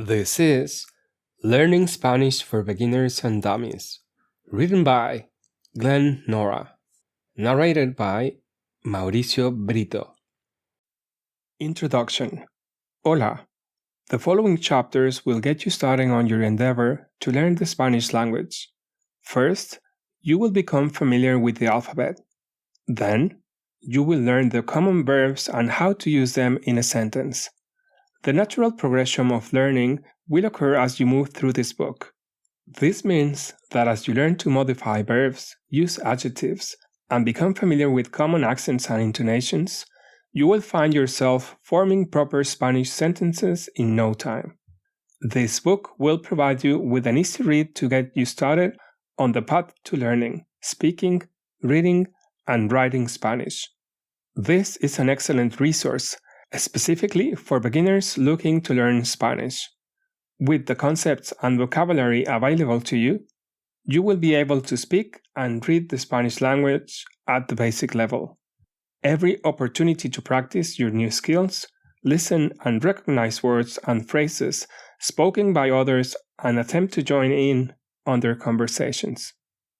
This is Learning Spanish for Beginners and Dummies, written by Glenn Nora, narrated by Mauricio Brito. Introduction. Hola. The following chapters will get you starting on your endeavor to learn the Spanish language. First, you will become familiar with the alphabet. Then, you will learn the common verbs and how to use them in a sentence. The natural progression of learning will occur as you move through this book. This means that as you learn to modify verbs, use adjectives, and become familiar with common accents and intonations, you will find yourself forming proper Spanish sentences in no time. This book will provide you with an easy read to get you started on the path to learning, speaking, reading, and writing Spanish. This is an excellent resource, specifically for beginners looking to learn Spanish. With the concepts and vocabulary available to you, you will be able to speak and read the Spanish language at the basic level. Every opportunity to practice your new skills, listen and recognize words and phrases spoken by others and attempt to join in on their conversations.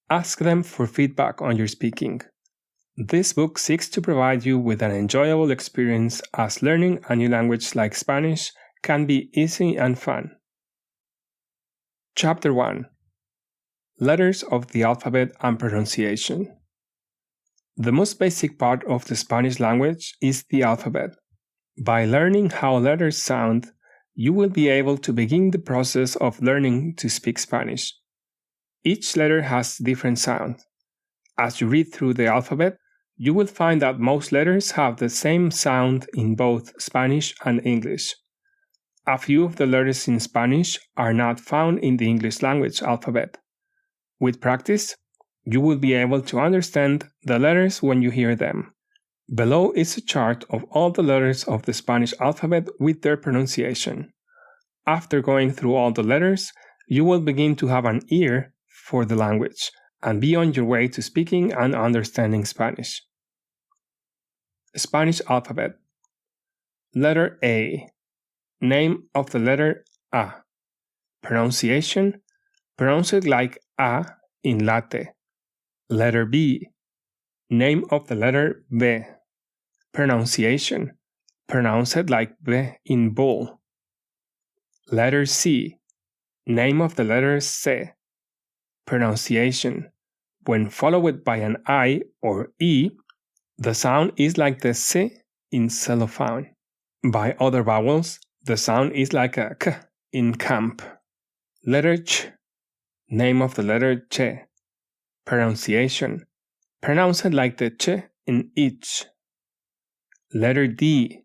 Ask them for feedback on your speaking. This book seeks to provide you with an enjoyable experience as learning a new language like Spanish can be easy and fun. Chapter 1. Letters of the Alphabet and Pronunciation. The most basic part of the Spanish language is the alphabet. By learning how letters sound, you will be able to begin the process of learning to speak Spanish. Each letter has different sound. As you read through the alphabet, you will find that most letters have the same sound in both Spanish and English. A few of the letters in Spanish are not found in the English language alphabet. With practice, you will be able to understand the letters when you hear them. Below is a chart of all the letters of the Spanish alphabet with their pronunciation. After going through all the letters, you will begin to have an ear for the language and be on your way to speaking and understanding Spanish. Spanish alphabet. Letter A. Name of the letter A. Pronunciation. Pronounce it like A in latte. Letter B. Name of the letter B. Pronunciation. Pronounce it like B in bull. Letter C. Name of the letter C. Pronunciation. When followed by an I or E, the sound is like the C in cellophane. By other vowels, the sound is like a K in camp. Letter Ch. Name of the letter Ch. Pronunciation. Pronounce it like the Ch in each. Letter D.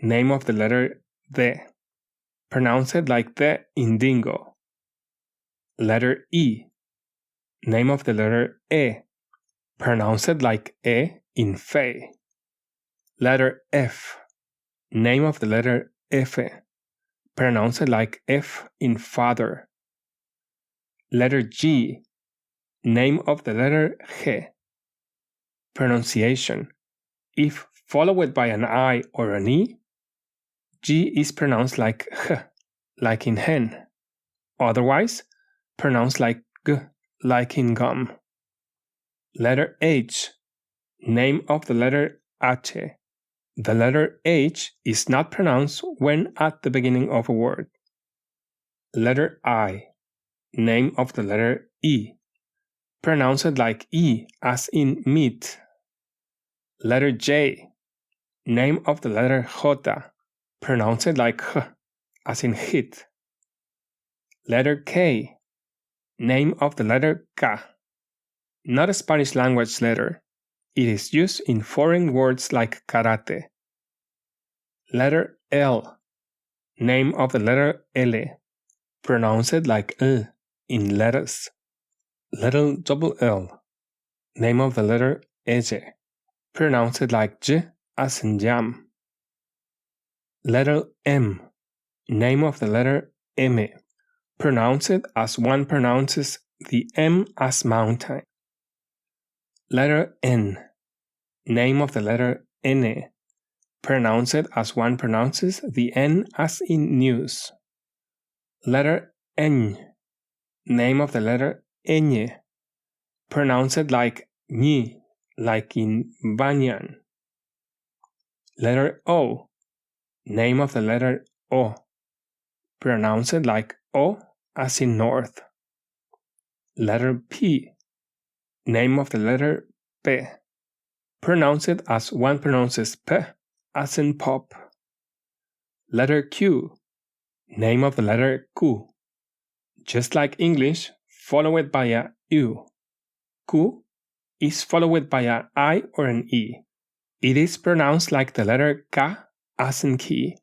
Name of the letter D. Pronounce it like the in dingo. Letter E. Name of the letter E. Pronounce it like E in fe. Letter F. Name of the letter F. Pronounce it like F in father. Letter G. Name of the letter G. Pronunciation. If followed by an I or an E, G is pronounced like H, like in hen. Otherwise, pronounced like G, like in gum. Letter H. Name of the letter H. The letter H is not pronounced when at the beginning of a word. Letter I. Name of the letter E. Pronounce it like E as in meat. Letter J. Name of the letter J. Pronounce it like H as in hit. Letter K. Name of the letter K. Not a Spanish language letter. It is used in foreign words like karate. Letter L. Name of the letter L. Pronounce it like L in lettuce. Letter double L. Name of the letter J. Pronounce it like J as in jam. Letter M. Name of the letter M. Pronounce it as one pronounces the M as mountain. Letter N. Name of the letter N. Pronounce it as one pronounces the N as in news. Letter Ñ. Name of the letter ñ. Pronounce it like ñi, like in banyan. Letter O. Name of the letter O. Pronounce it like O, as in north. Letter P. Name of the letter P. Pronounce it as one pronounces P, as in pop. Letter Q. Name of the letter Q. Just like English, follow it by a U. Q is followed by an I or an E. It is pronounced like the letter K, as in key.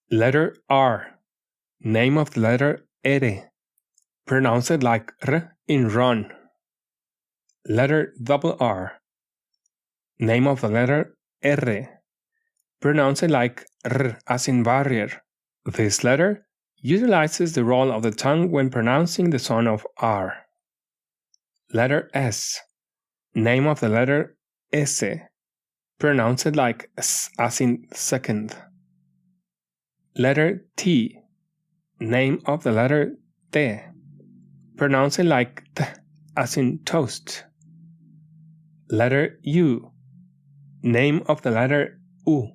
Letter R. Name of the letter R. Pronounce it like R in run. Letter R. Name of the letter R. Pronounce it like R, as in barrier. This letter utilizes the roll of the tongue when pronouncing the sound of R. Letter S. Name of the letter S. Pronounce it like S, as in second. Letter T. Name of the letter T. Pronounce it like T, as in toast. Letter U. Name of the letter U.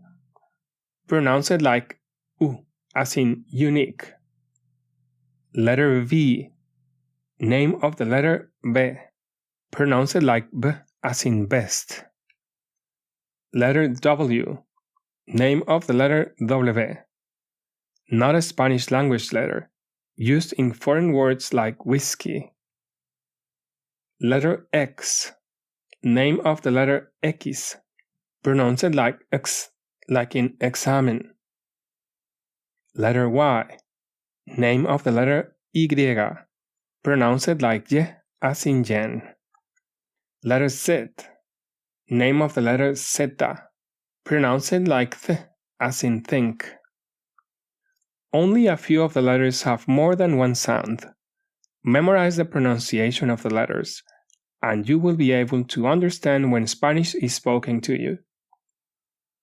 Pronounce it like U, as in unique. Letter V. Name of the letter B. Pronounce it like B, as in best. Letter W. Name of the letter W. Not a Spanish language letter, used in foreign words like whiskey. Letter X. Name of the letter X. Pronounce it like X, like in examen. Letter Y. Name of the letter Y. Pronounce it like Y, as in yen. Letter Z. Name of the letter Z. Pronounce it like th, as in think. Only a few of the letters have more than one sound. Memorize the pronunciation of the letters, and you will be able to understand when Spanish is spoken to you.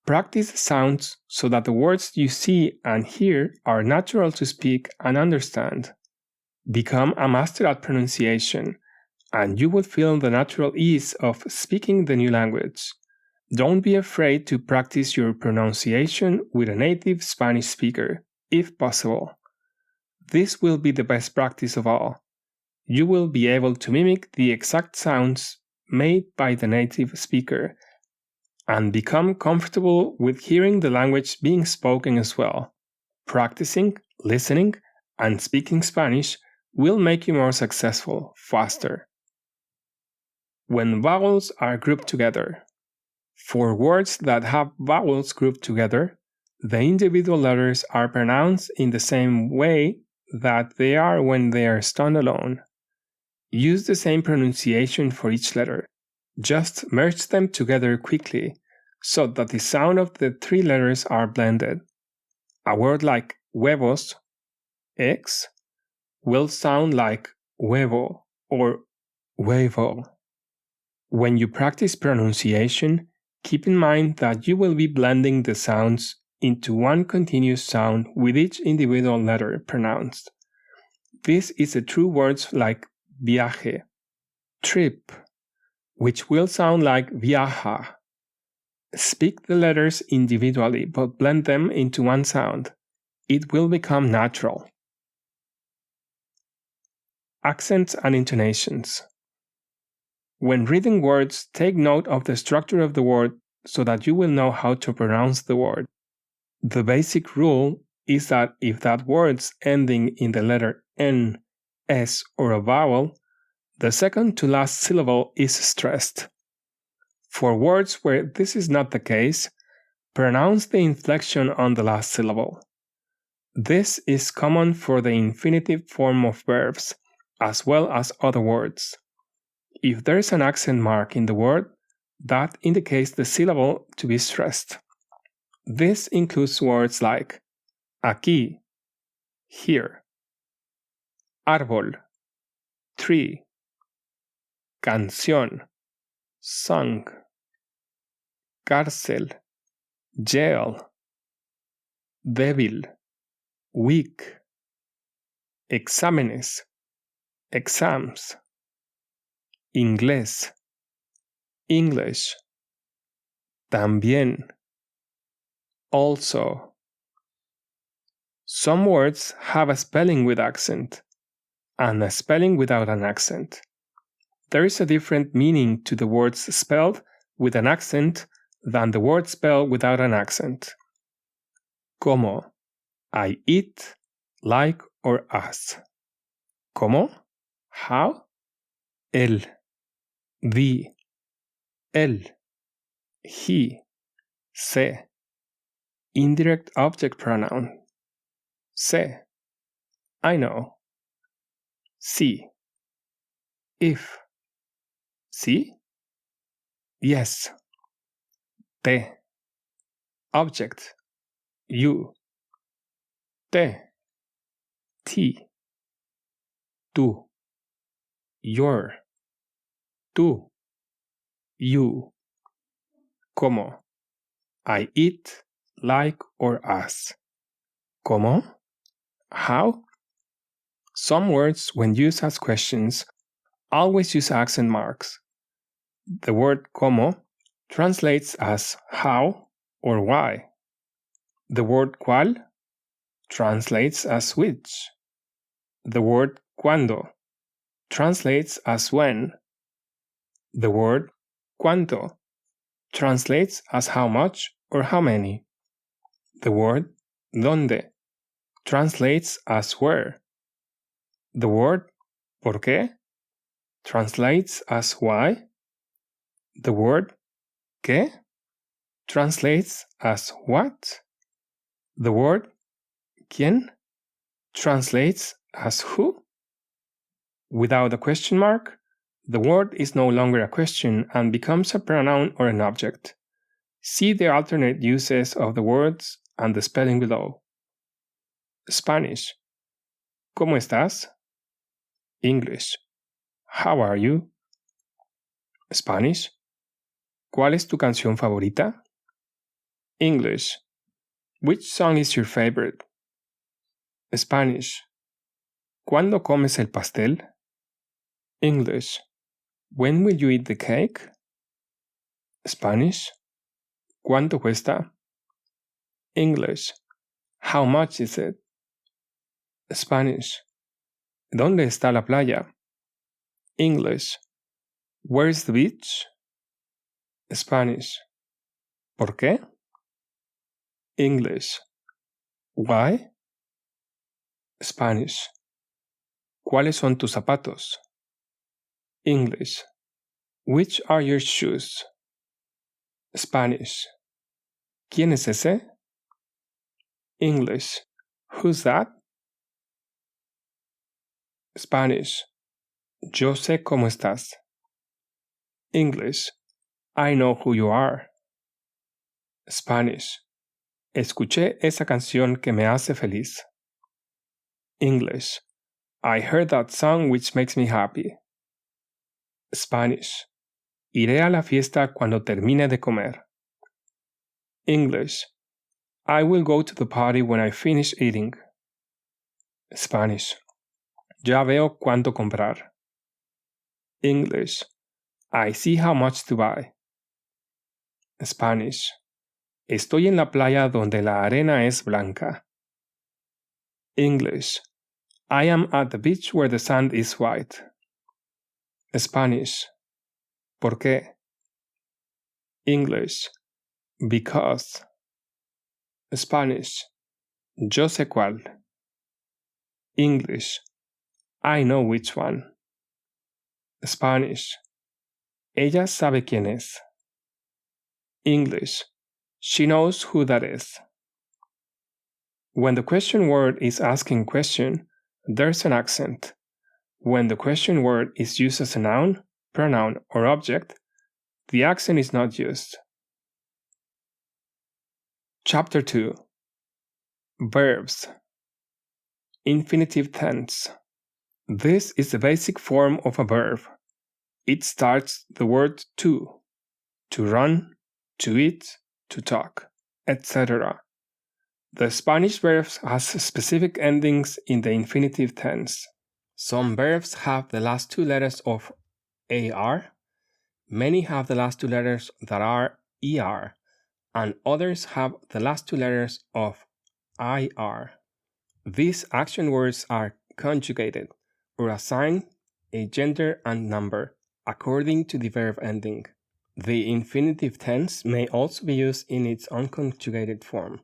Practice the sounds so that the words you see and hear are natural to speak and understand. Become a master at pronunciation, and you will feel the natural ease of speaking the new language. Don't be afraid to practice your pronunciation with a native Spanish speaker, if possible. This will be the best practice of all. You will be able to mimic the exact sounds made by the native speaker and become comfortable with hearing the language being spoken as well. Practicing, listening, and speaking Spanish will make you more successful faster. When vowels are grouped together. For words that have vowels grouped together, the individual letters are pronounced in the same way that they are when they are standalone. Use the same pronunciation for each letter. Just merge them together quickly so that the sound of the three letters are blended. A word like huevos, eggs, will sound like huevo or huevo. When you practice pronunciation, keep in mind that you will be blending the sounds into one continuous sound with each individual letter pronounced. This is true words like viaje, trip, which will sound like viaja. Speak the letters individually but blend them into one sound. It will become natural. Accents and intonations. When reading words, take note of the structure of the word so that you will know how to pronounce the word. The basic rule is that if that word's ending in the letter N, S, or a vowel, the second to last syllable is stressed. For words where this is not the case, pronounce the inflection on the last syllable. This is common for the infinitive form of verbs, as well as other words. If there is an accent mark in the word, that indicates the syllable to be stressed. This includes words like aquí, here, árbol, tree, canción, song, cárcel, jail, débil, weak, exámenes, exams, inglés, English, también, also. Some words have a spelling with accent and a spelling without an accent. There is a different meaning to the words spelled with an accent than the word spelled without an accent. Como, I eat, like or as. Como, how, el, the, él, he, se. Indirect object pronoun. Se. I know. Si. If. Si? Yes. Te. Object. You. Te. Ti. Tú. Your. Tú. You. Como. I eat, like or as. Como? How? Some words, when used as questions, always use accent marks. The word como translates as how or why. The word cuál translates as which. The word cuándo translates as when. The word cuánto translates as how much or how many. The word dónde translates as where. The word por qué translates as why. The word qué translates as what. The word quién translates as who. Without a question mark, the word is no longer a question and becomes a pronoun or an object. See the alternate uses of the words and the spelling below. Spanish. ¿Cómo estás? English. How are you? Spanish. ¿Cuál es tu canción favorita? English. Which song is your favorite? Spanish. ¿Cuándo comes el pastel? English. When will you eat the cake? Spanish. ¿Cuánto cuesta? English. How much is it? Spanish. ¿Dónde está la playa? English. Where is the beach? Spanish. ¿Por qué? English. Why? Spanish. ¿Cuáles son tus zapatos? English. Which are your shoes? Spanish. ¿Quién es ese? English. Who's that? Spanish. Yo sé cómo estás. English. I know who you are. Spanish. Escuché esa canción que me hace feliz. English. I heard that song which makes me happy. Spanish. Iré a la fiesta cuando termine de comer. English. I will go to the party when I finish eating. Spanish. Ya veo cuánto comprar. English. I see how much to buy. Spanish. Estoy en la playa donde la arena es blanca. English. I am at the beach where the sand is white. Spanish. ¿Por qué? English. Because. Spanish. Yo sé cuál. English. I know which one. Spanish. Ella sabe quién es. English. She knows who that is. When the question word is asking question, there's an accent. When the question word is used as a noun, pronoun, or object, the accent is not used. Chapter 2. Verbs. Infinitive tense. This is the basic form of a verb. It starts the word to run, to eat, to talk, etc. The Spanish verbs has specific endings in the infinitive tense. Some verbs have the last two letters of AR, many have the last two letters that are ER, and others have the last two letters of IR. These action words are conjugated or assign a gender and number according to the verb ending. The infinitive tense may also be used in its unconjugated form,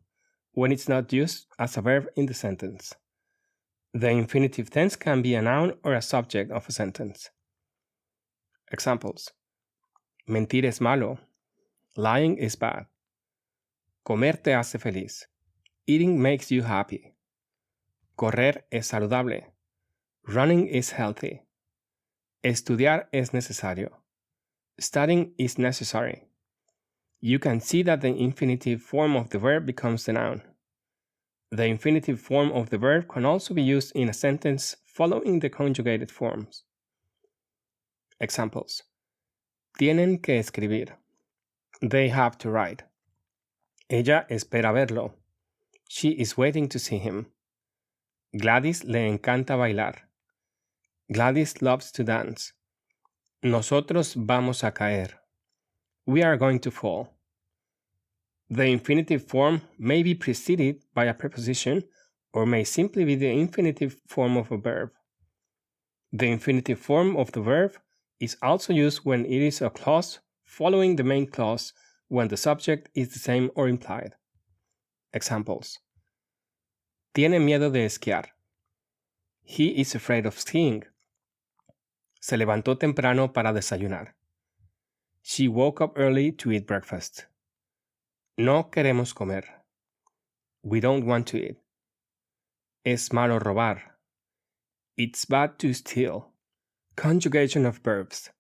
when it's not used as a verb in the sentence. The infinitive tense can be a noun or a subject of a sentence. Examples: mentir es malo. Lying is bad. Comer te hace feliz. Eating makes you happy. Correr es saludable. Running is healthy. Estudiar es necesario. Studying is necessary. You can see that the infinitive form of the verb becomes the noun. The infinitive form of the verb can also be used in a sentence following the conjugated forms. Examples: tienen que escribir. They have to write. Ella espera verlo. She is waiting to see him. Gladys le encanta bailar. Gladys loves to dance. Nosotros vamos a caer. We are going to fall. The infinitive form may be preceded by a preposition or may simply be the infinitive form of a verb. The infinitive form of the verb is also used when it is a clause following the main clause when the subject is the same or implied. Examples: tiene miedo de esquiar. He is afraid of skiing. Se levantó temprano para desayunar. She woke up early to eat breakfast. No queremos comer. We don't want to eat. Es malo robar. It's bad to steal. Conjugation of verbs.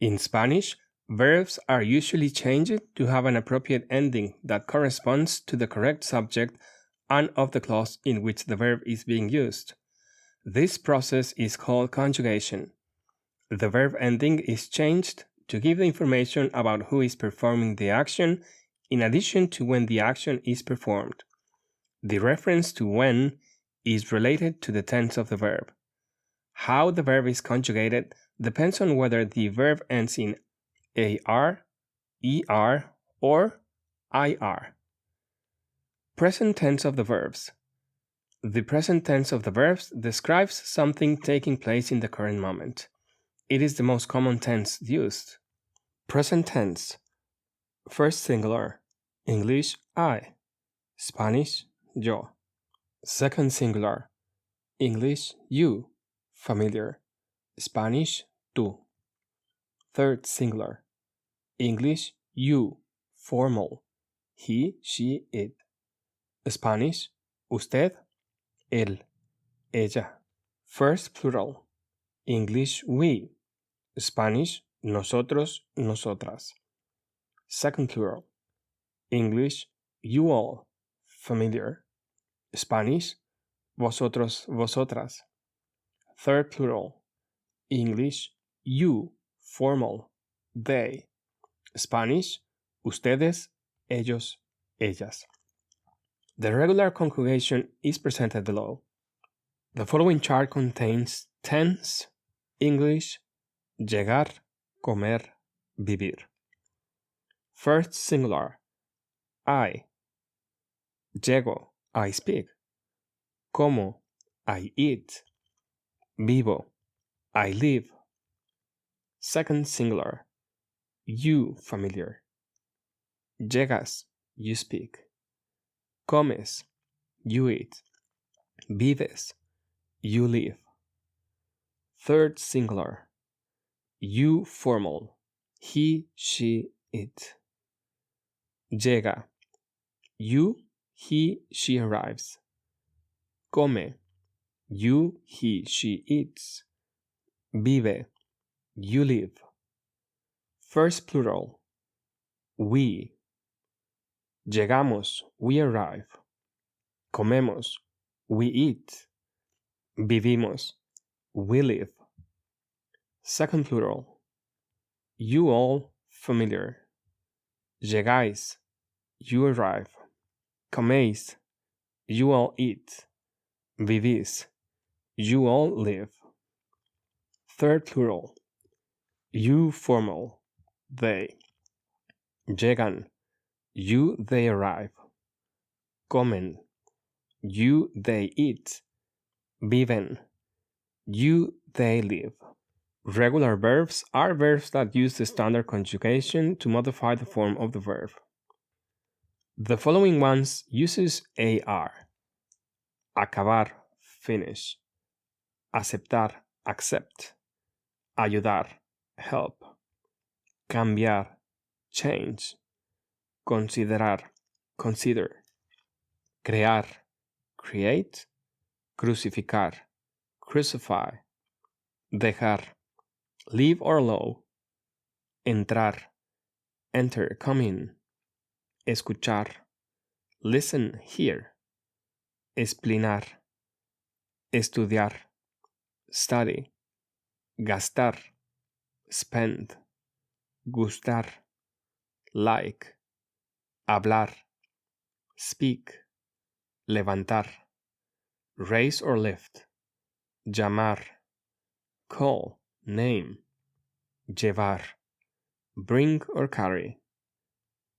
In Spanish, verbs are usually changed to have an appropriate ending that corresponds to the correct subject and of the clause in which the verb is being used. This process is called conjugation. The verb ending is changed to give the information about who is performing the action in addition to when the action is performed. The reference to when is related to the tense of the verb. How the verb is conjugated depends on whether the verb ends in AR, ER, or IR. Present tense of the verbs. The present tense of the verbs describes something taking place in the current moment. It is the most common tense used. Present tense. First singular. English, I. Spanish, yo. Second singular. English, you. Familiar. Spanish, tú. Third singular. English, you. Formal. He, she, it. Spanish, usted, él, ella. First plural. English, we. Spanish, nosotros, nosotras. Second plural. English, you all. Familiar. Spanish, vosotros, vosotras. Third plural. English, you. Formal. They. Spanish, ustedes, ellos, ellas. The regular conjugation is presented below. The following chart contains tense, English, llegar, comer, vivir. First singular. I. Llego, I speak. Como, I eat. Vivo, I live. Second singular. You, familiar. Llegas, you speak. Comes, you eat. Vives, you live. Third singular. You, formal. He, she, it. Llega. You, he, she arrives. Come. You, he, she eats. Vive. You live. First plural. We. Llegamos. We arrive. Comemos. We eat. Vivimos. We live. Second plural. You all, familiar. Llegáis. You arrive. Coméis. You all eat. Vivís. You all live. Third plural. You formal. They. Llegan. You they arrive. Comen. You they eat. Viven. You they live. Regular verbs are verbs that use the standard conjugation to modify the form of the verb. The following ones uses AR. Acabar, finish. Aceptar, accept. Ayudar, help. Cambiar, change. Considerar, consider. Crear, create. Crucificar, crucify. Dejar, leave or allow. Entrar, enter, come in. Escuchar, listen, hear. Esplinar, estudiar, study. Gastar, spend. Gustar, like. Hablar, speak. Levantar, raise or lift. Llamar, call, name. Llevar, bring or carry.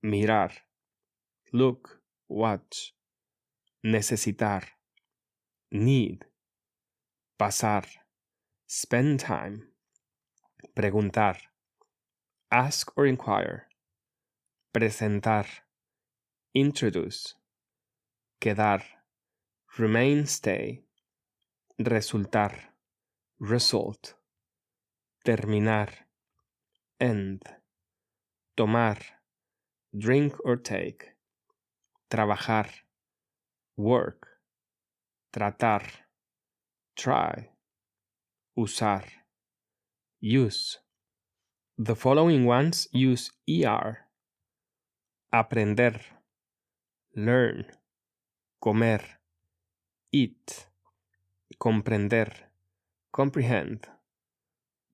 Mirar, look, watch. Necesitar, need. Pasar, spend time. Preguntar, ask or inquire. Presentar, introduce. Quedar, remain, stay. Resultar, result. Terminar, end. Tomar, drink or take. Trabajar, work. Tratar, try. Usar, use. The following ones use ER. Aprender, learn. Comer, eat. Comprender, comprehend.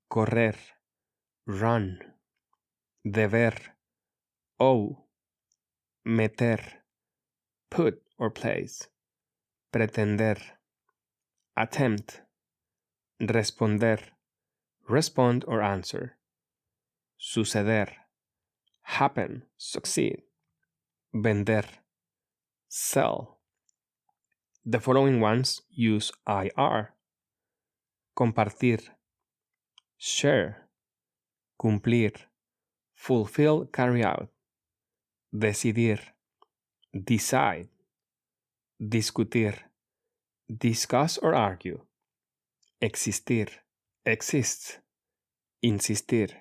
Correr, run. Deber, owe. Meter, put or place. Pretender, attempt. Responder, respond or answer. Suceder, happen, succeed. Vender, sell. The following ones use IR. Compartir, share. Cumplir, fulfill, carry out. Decidir, decide. Discutir, discuss or argue. Existir, exist. Insistir,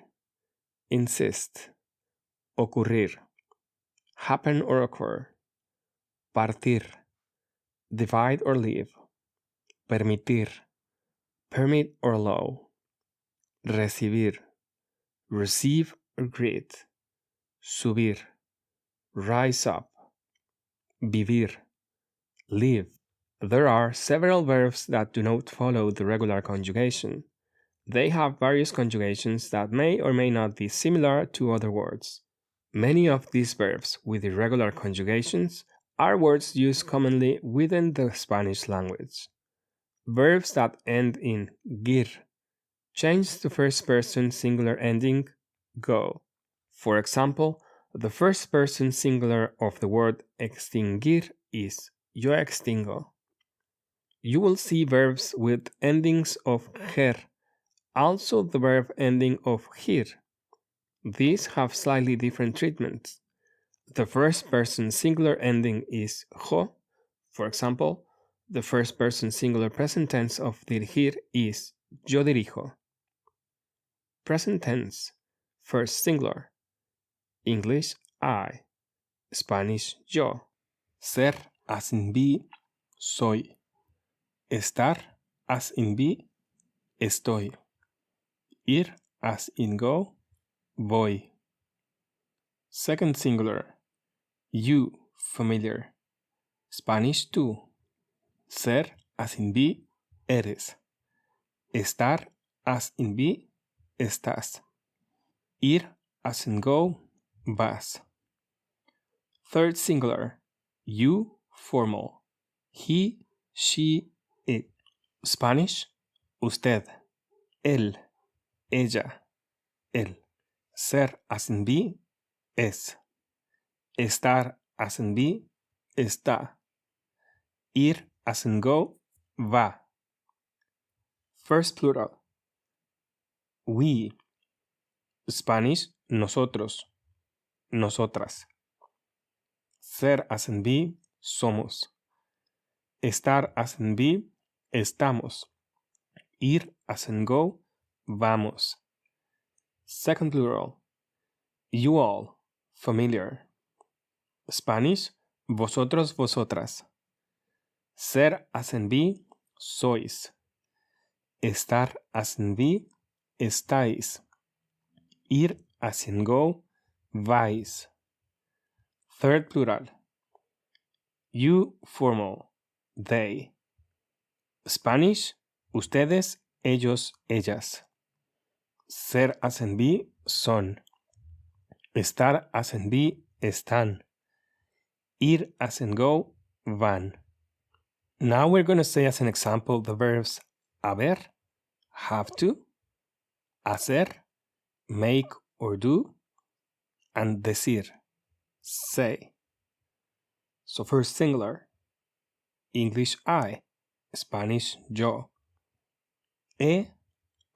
insist. Ocurrir, happen or occur. Partir, divide or leave. Permitir, permit or allow. Recibir, receive or greet. Subir, rise up. Vivir, live. There are several verbs that do not follow the regular conjugation. They have various conjugations that may or may not be similar to other words. Many of these verbs with irregular conjugations are words used commonly within the Spanish language. Verbs that end in gir change the first person singular ending go. For example, the first person singular of the word extinguir is yo extingo. You will see verbs with endings of ger, also the verb ending of gir. These have slightly different treatments. The first person singular ending is jo. For example, the first person singular present tense of dirigir is yo dirijo. Present tense, first singular. English, I. Spanish, yo. Ser as in be, soy. Estar as in be, estoy. Ir as in go, voy. Second singular, you, familiar. Spanish, tú. Ser as in be, eres. Estar as in be, estás. Ir as in go, vas. Third singular, you, formal. He, she, it. Spanish, usted, él, ella, él. Ser as in be, es. Estar as in be, está. Ir as in go, va. First plural. We. Spanish, nosotros, nosotras. Ser as in be, somos. Estar as in be, estamos. Ir as in go, vamos. Second plural. You all, familiar. Spanish, vosotros, vosotras. Ser as in be, sois. Estar as in be, estáis. Ir as in go, vais. Third plural. You formal, they. Spanish, ustedes, ellos, ellas. Ser as in be, son. Estar as in be, están. Ir as in go, van. Now we're going to say as an example the verbs haber, have to, hacer, make or do, and decir, say. So first singular, English I, Spanish yo.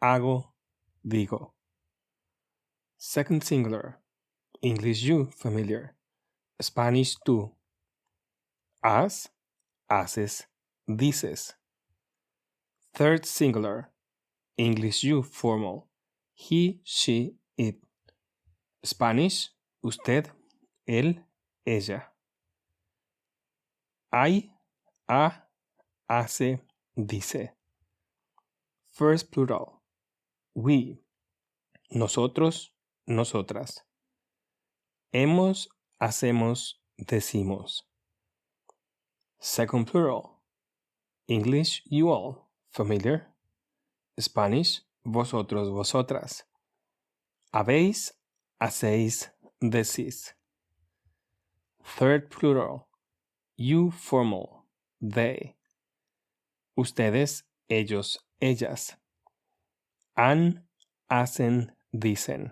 Hago, digo. Second singular, English you, familiar. Spanish tú. Haz, haces, dices. Third singular, English you, formal. He, she, it. Spanish, usted, él, ella. Hay, ha, hace, dice. First plural, we. Nosotros, nosotras. Hemos, hacemos, decimos. Second plural, English you all, familiar. Spanish, vosotros, vosotras. Habéis, hacéis, decís. Third plural, you formal, they. Ustedes, ellos, ellas. Han, hacen, dicen.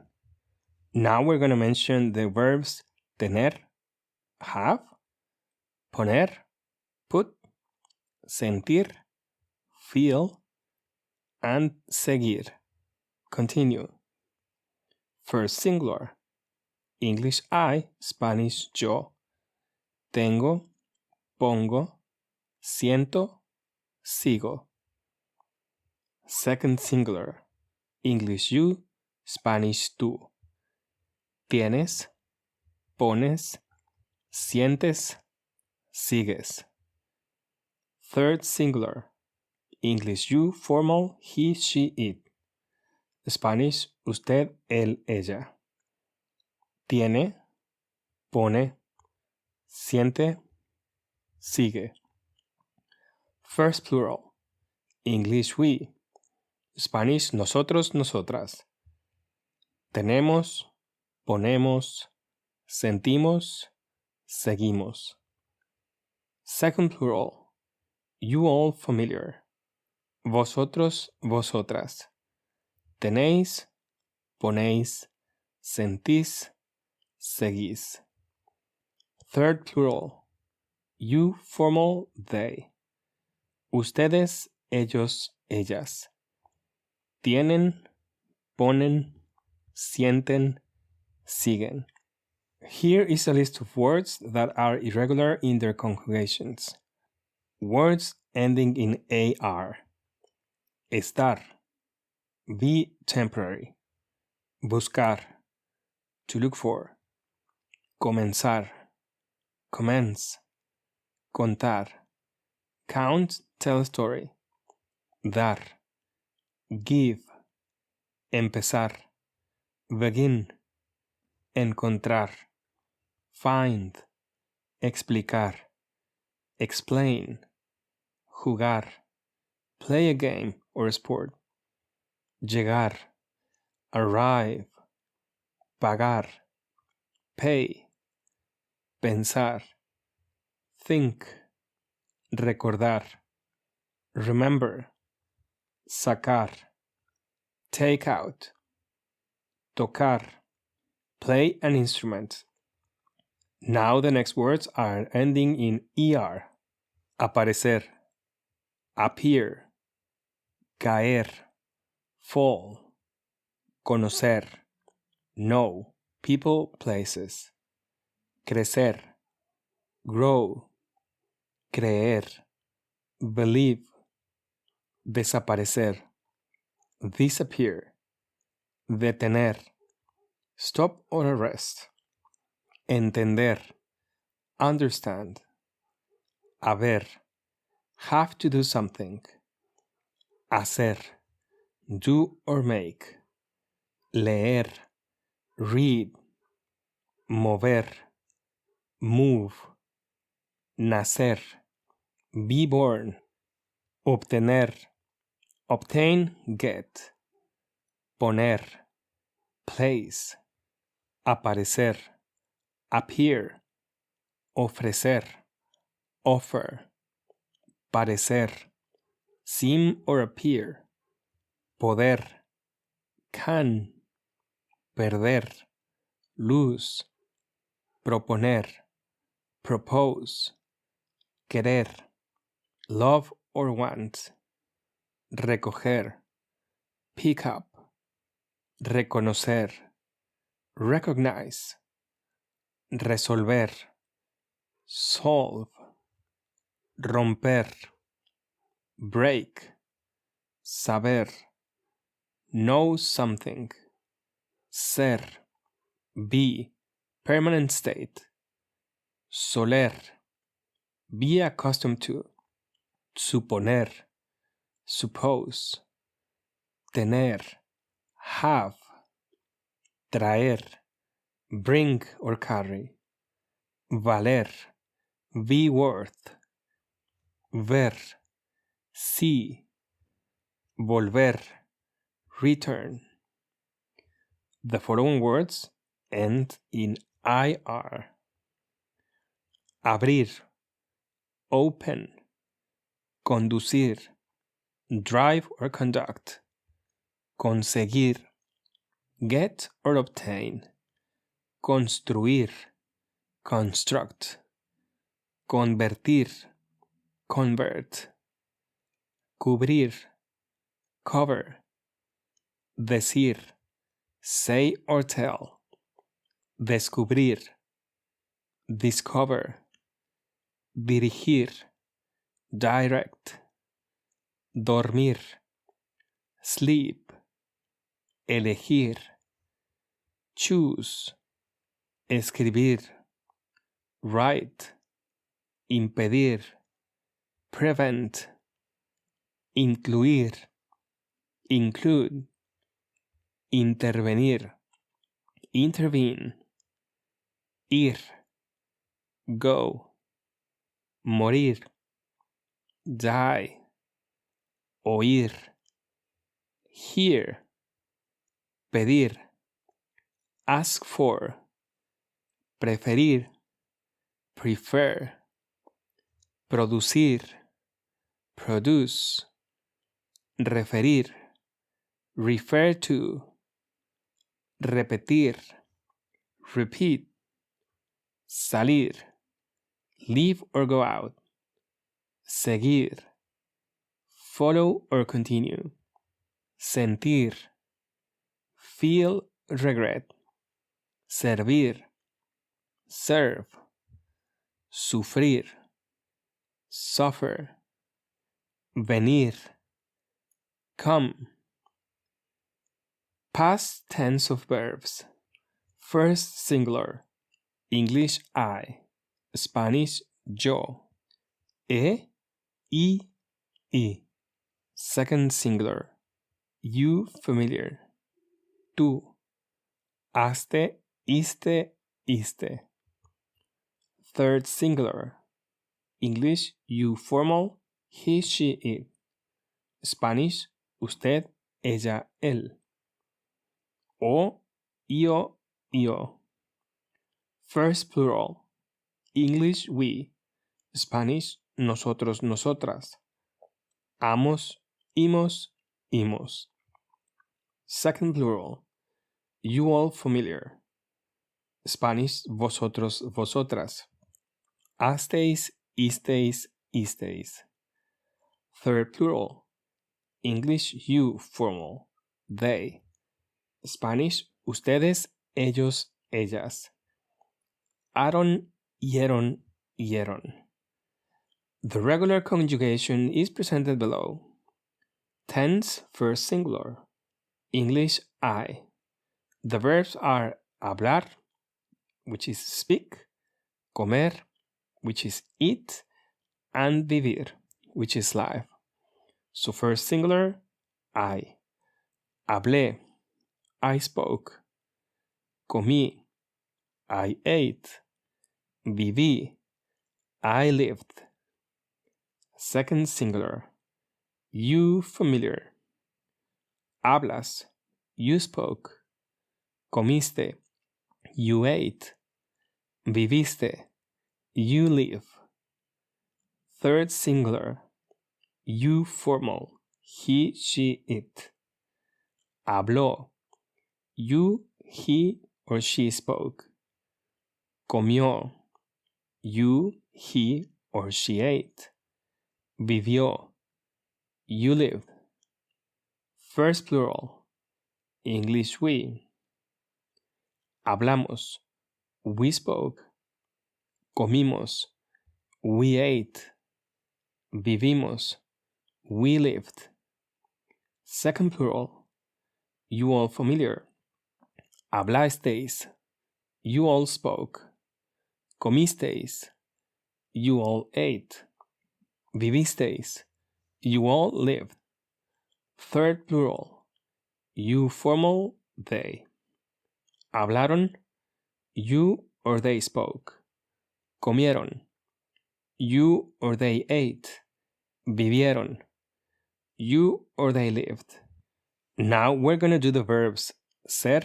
Now we're going to mention the verbs tener, have, poner, put, sentir, feel, and seguir, continue. First singular, English I, Spanish yo. Tengo, pongo, siento, sigo. Second singular, English you, Spanish tú. Tienes, pones, sientes, sigues. Third singular, English you, formal, he, she, it. Spanish, usted, él, ella. Tiene, pone, siente, sigue. First plural, English we. Spanish, nosotros, nosotras. Tenemos, ponemos, sentimos, seguimos. Second plural, you all familiar. Vosotros, vosotras. Tenéis, ponéis, sentís, seguís. Third plural, you formal, they. Ustedes, ellos, ellas. Tienen, ponen, sienten, siguen. Here is a list of words that are irregular in their conjugations. Words ending in AR. Estar. Be temporary. Buscar. To look for. Comenzar. Commence. Contar. Count, tell a story. Dar. Give. Empezar. Begin. Encontrar. Find. Explicar. Explain. Jugar. Play a game or a sport. Llegar. Arrive. Pagar. Pay. Pensar. Think. recordar, remember, sacar, take out, tocar, play an instrument. Now the next words are ending in er. Aparecer, appear, caer, fall, conocer, know, people, places. Crecer, grow, creer, believe, desaparecer, disappear, detener, stop or arrest, entender, understand, haber, have to do something, hacer, do or make, leer, read, mover, move, nacer, be born, obtener, obtain, get, poner, place, aparecer, appear, ofrecer, offer, parecer, seem or appear, poder, can, perder, lose, proponer, propose, querer, love or want, recoger, pick up, reconocer, recognize, resolver, solve, romper, break, saber, know something, ser, be, permanent state, soler, be accustomed to, suponer, suppose, tener, have, traer, bring or carry, valer, be worth, ver, see, volver, return. The following words end in IR. Abrir, open, conducir, drive or conduct, conseguir, get or obtain, construir, construct, convertir, convert, cubrir, cover, decir, say or tell, descubrir, discover, dirigir, direct, dormir, sleep, elegir, choose, escribir, write, impedir, prevent, incluir, include, intervenir, intervene, ir, go, morir, die, oír, hear, pedir, ask for, preferir, prefer, producir, produce, referir, refer to, repetir, repeat, salir, leave or go out, seguir, follow or continue, sentir, feel, regret, servir, serve, sufrir, suffer, venir, come. Past tense of verbs. First singular, English I, Spanish yo, y. Second singular, you familiar, tú, haste, iste. Third singular, English you formal, he, she, it. Spanish usted, ella, él. O, yo. First plural, English we, Spanish nosotros, nosotras. Amos, imos, imos. Second plural. You all familiar. Spanish, vosotros, vosotras. Hasteis, isteis, isteis. Third plural. English, you formal. They. Spanish, ustedes, ellos, ellas. Aron, hieron, hieron. The regular conjugation is presented below. Tense, first singular. English, I. The verbs are hablar, which is speak, comer, which is eat, and vivir, which is life. So first singular, I. Hablé, I spoke. Comí, I ate. Viví, I lived. Second singular, you familiar. Hablas, you spoke. Comiste, you ate. Viviste, you live. Third singular, you formal. He, she, it. Habló, you, he, or she spoke. Comió, you, he, or she ate. Vivió, you lived. First plural, English we. Hablamos, we spoke. Comimos, we ate. Vivimos, we lived. Second plural, you all familiar. Hablasteis, you all spoke. Comisteis, you all ate. Vivisteis, you all lived. Third plural, you formal, they. Hablaron, you or they spoke. Comieron, you or they ate. Vivieron, you or they lived. Now we're going to do the verbs ser,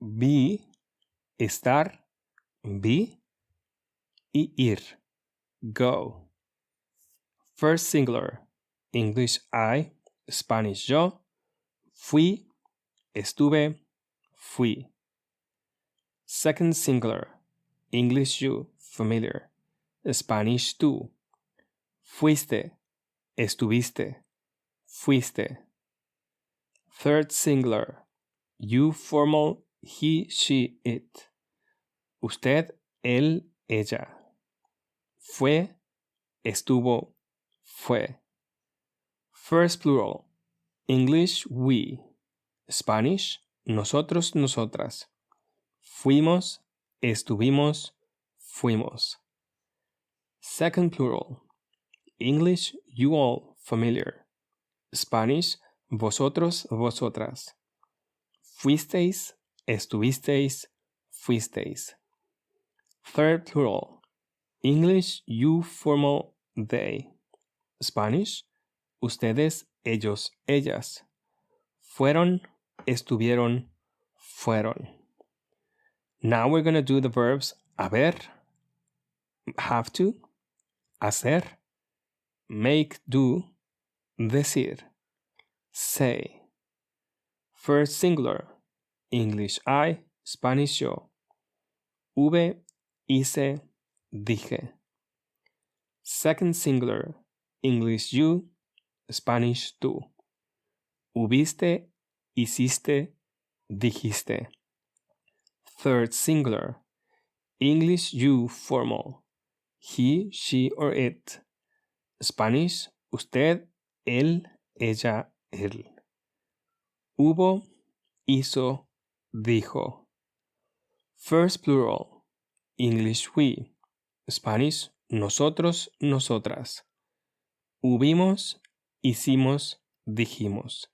be, estar, vi, y ir, go. First singular, English I, Spanish yo. Fui, estuve, fui. Second singular, English you, familiar. Spanish tú. Fuiste, estuviste, fuiste. Third singular, you formal, he, she, it. Usted, él, ella. Fue, estuvo, fue. First plural, English we. Spanish, nosotros, nosotras. Fuimos, estuvimos, fuimos. Second plural, English you all, familiar. Spanish, vosotros, vosotras. Fuisteis, estuvisteis, fuisteis. Third plural, English you formal, they. Spanish, ustedes, ellos, ellas. Fueron, estuvieron, fueron. Now we're going to do the verbs haber, have to, hacer, make, do, decir, say. First singular, English I, Spanish yo. Hube, hice, dije. Second singular, English you, Spanish tú. Hubiste, hiciste, dijiste. Third singular, English you formal. He, she, or it. Spanish, usted, él, ella, él. Hubo, hizo, dijo. First plural, English we. Spanish, nosotros, nosotras. Hubimos, hicimos, dijimos.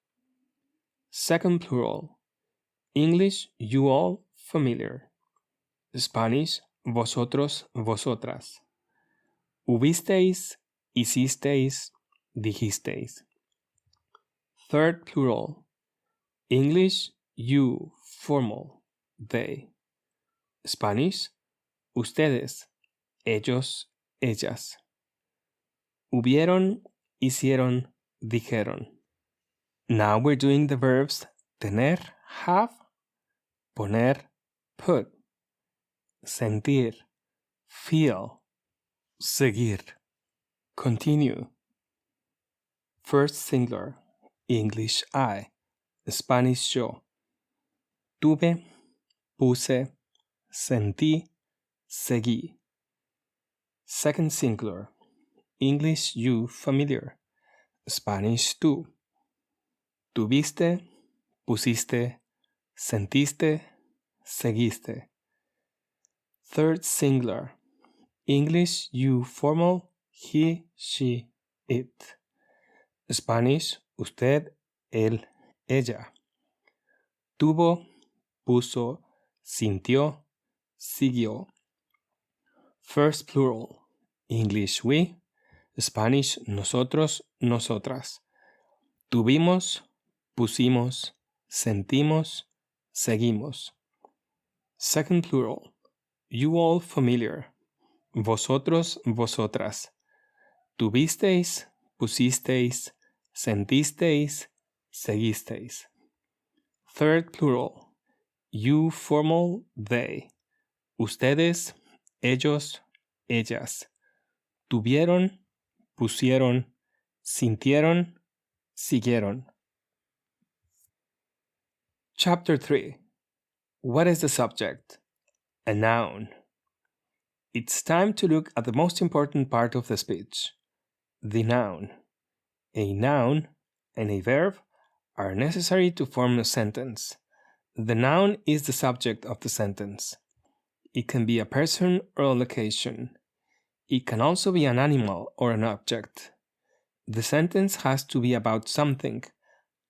Second plural, English you all, familiar. Spanish, vosotros, vosotras. Hubisteis, hicisteis, dijisteis. Third plural, English you, formal, they. Spanish, ustedes, ellos, ellas. hubieron, hicieron, dijeron. Now we're doing the verbs tener, have, poner, put, sentir, feel, seguir, continue. First singular, English I, Spanish yo. Tuve, puse, sentí, seguí. Second singular, English you, familiar, Spanish tú. Tuviste, pusiste, sentiste, seguiste. Third singular, English you, formal, he, she, it. Spanish, usted, él, ella. Tuvo, puso, sintió, siguió. First plural, English we, Spanish nosotros, nosotras. Tuvimos, pusimos, sentimos, seguimos. Second plural, you all familiar, vosotros, vosotras. Tuvisteis, pusisteis, sentisteis, seguisteis. Third plural, you formal, they. Ustedes, ellos, ellas. Tuvieron, pusieron, sintieron, siguieron. Chapter 3. What is the subject? A noun. It's time to look at the most important part of the speech, the noun. A noun and a verb are necessary to form a sentence. The noun is the subject of the sentence. It can be a person or a location. It can also be an animal or an object. The sentence has to be about something,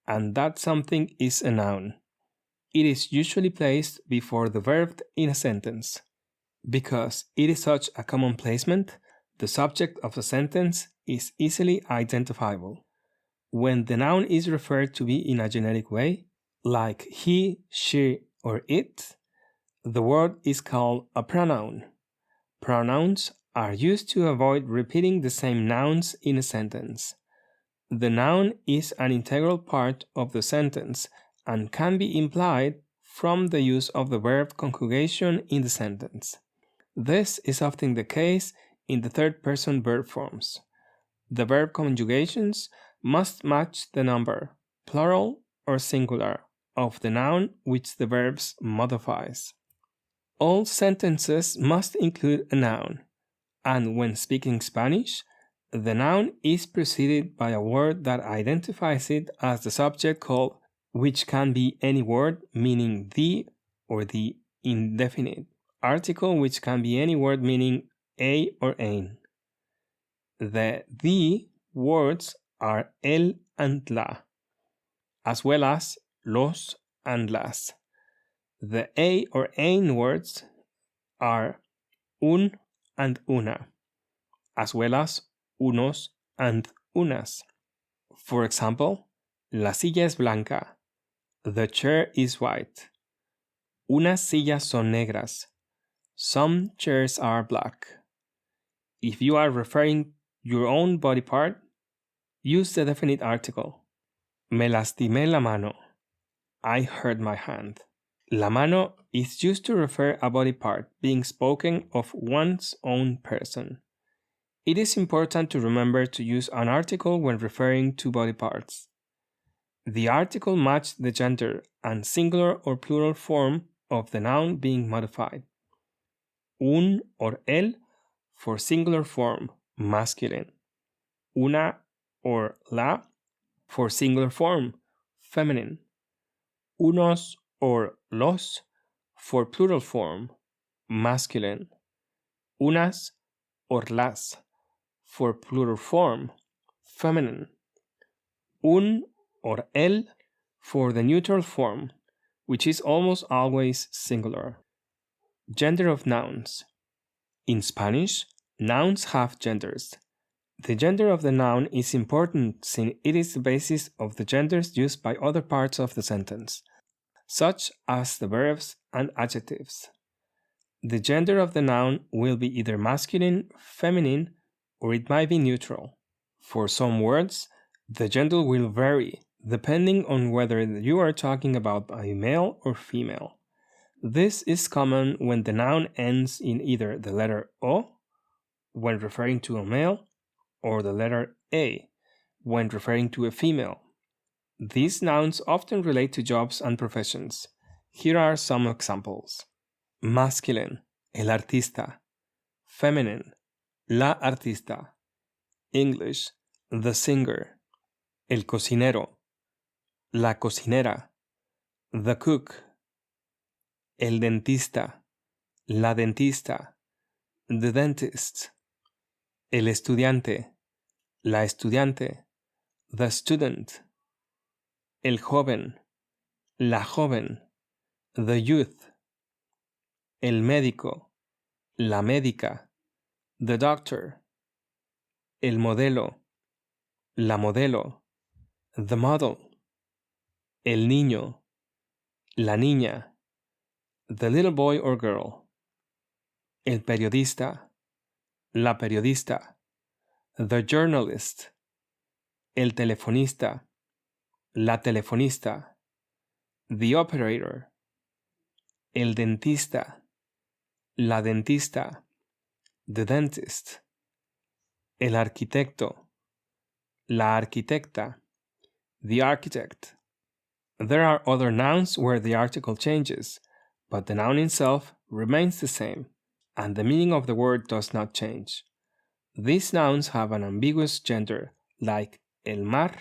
and that something is a noun. It is usually placed before the verb in a sentence. Because it is such a common placement, the subject of the sentence is easily identifiable. When the noun is referred to be in a generic way, like he, she, or it, the word is called a pronoun. Pronouns are used to avoid repeating the same nouns in a sentence. The noun is an integral part of the sentence and can be implied from the use of the verb conjugation in the sentence. This is often the case in the third-person verb forms. The verb conjugations must match the number, plural or singular, of the noun which the verb modifies. All sentences must include a noun, and when speaking Spanish, the noun is preceded by a word that identifies it as the subject called, which can be any word meaning the or the indefinite article, which can be any word meaning a or ein. The words are el and la, as well as los and las. The a or ein words are un and una, as well as unos and unas. For example, la silla es blanca, the chair is white. Unas sillas son negras, some chairs are black. If you are referring your own body part, use the definite article. Me lastimé la mano. I hurt my hand. La mano is used to refer a body part being spoken of one's own person. It is important to remember to use an article when referring to body parts. The article matched the gender and singular or plural form of the noun being modified. Un or el for singular form, masculine. Una or la for singular form, feminine. Unos or los for plural form, masculine. Unas or las for plural form, feminine. Un or el for the neutral form, which is almost always singular. Gender of nouns. In Spanish, nouns have genders. The gender of the noun is important since it is the basis of the genders used by other parts of the sentence, such as the verbs and adjectives. The gender of the noun will be either masculine, feminine, or it might be neutral. For some words, the gender will vary depending on whether you are talking about a male or female. This is common when the noun ends in either the letter O when referring to a male or the letter A when referring to a female. These nouns often relate to jobs and professions. Here are some examples. Masculine, el artista. Feminine, la artista. English, the singer. El cocinero, la cocinera. The cook, el dentista, la dentista. The dentist. El estudiante, la estudiante. The student. El joven, la joven. The youth. El médico, la médica. The doctor. El modelo, la modelo. The model. El niño, la niña. The little boy or girl. El periodista, la periodista. The journalist. El telefonista, la telefonista. The operator. El dentista, la dentista. The dentist. El arquitecto, la arquitecta. The architect. There are other nouns where the article changes, but the noun itself remains the same, and the meaning of the word does not change. These nouns have an ambiguous gender, like el mar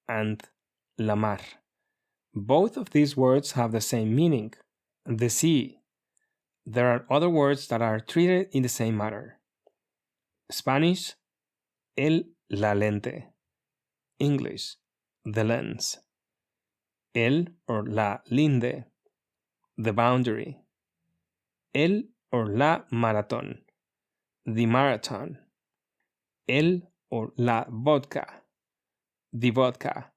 and la mar. Both of these words have the same meaning, the sea. There are other words that are treated in the same manner. Spanish, la lente. English, the lens. El or la linde, the boundary. El or la maratón, the marathon. El or la vodka, the vodka.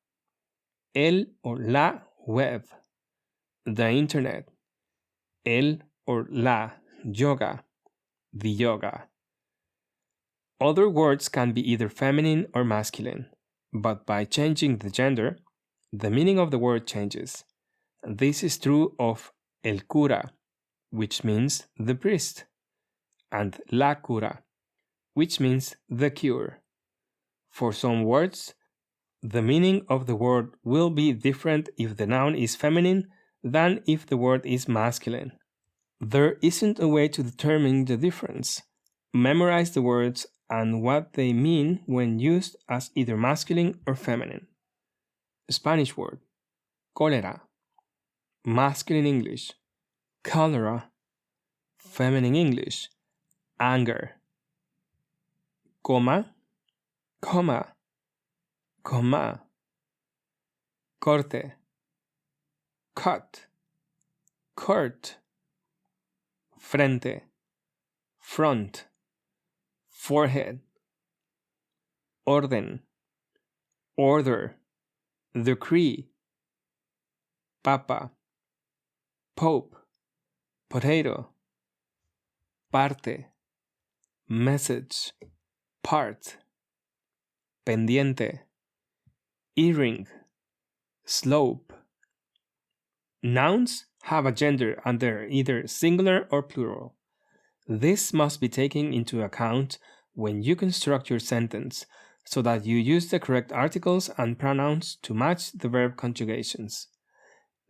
El or la web, the internet. El or la yoga, the yoga. Other words can be either feminine or masculine, but by changing the gender, the meaning of the word changes. This is true of el cura, which means the priest, and la cura, which means the cure. For some words, the meaning of the word will be different if the noun is feminine than if the word is masculine. There isn't a way to determine the difference. Memorize the words and what they mean when used as either masculine or feminine. Spanish word, cólera. Masculine English, cholera. Feminine English, anger. Coma, coma, coma. Corte, cut, court. Frente, front. Forehead. Orden, order. Decree. Papa. Pope. Potato. Parte. Message. Part. Pendiente. Earring. Slope. Nouns have a gender and they're either singular or plural. This must be taken into account when you construct your sentence so that you use the correct articles and pronouns to match the verb conjugations.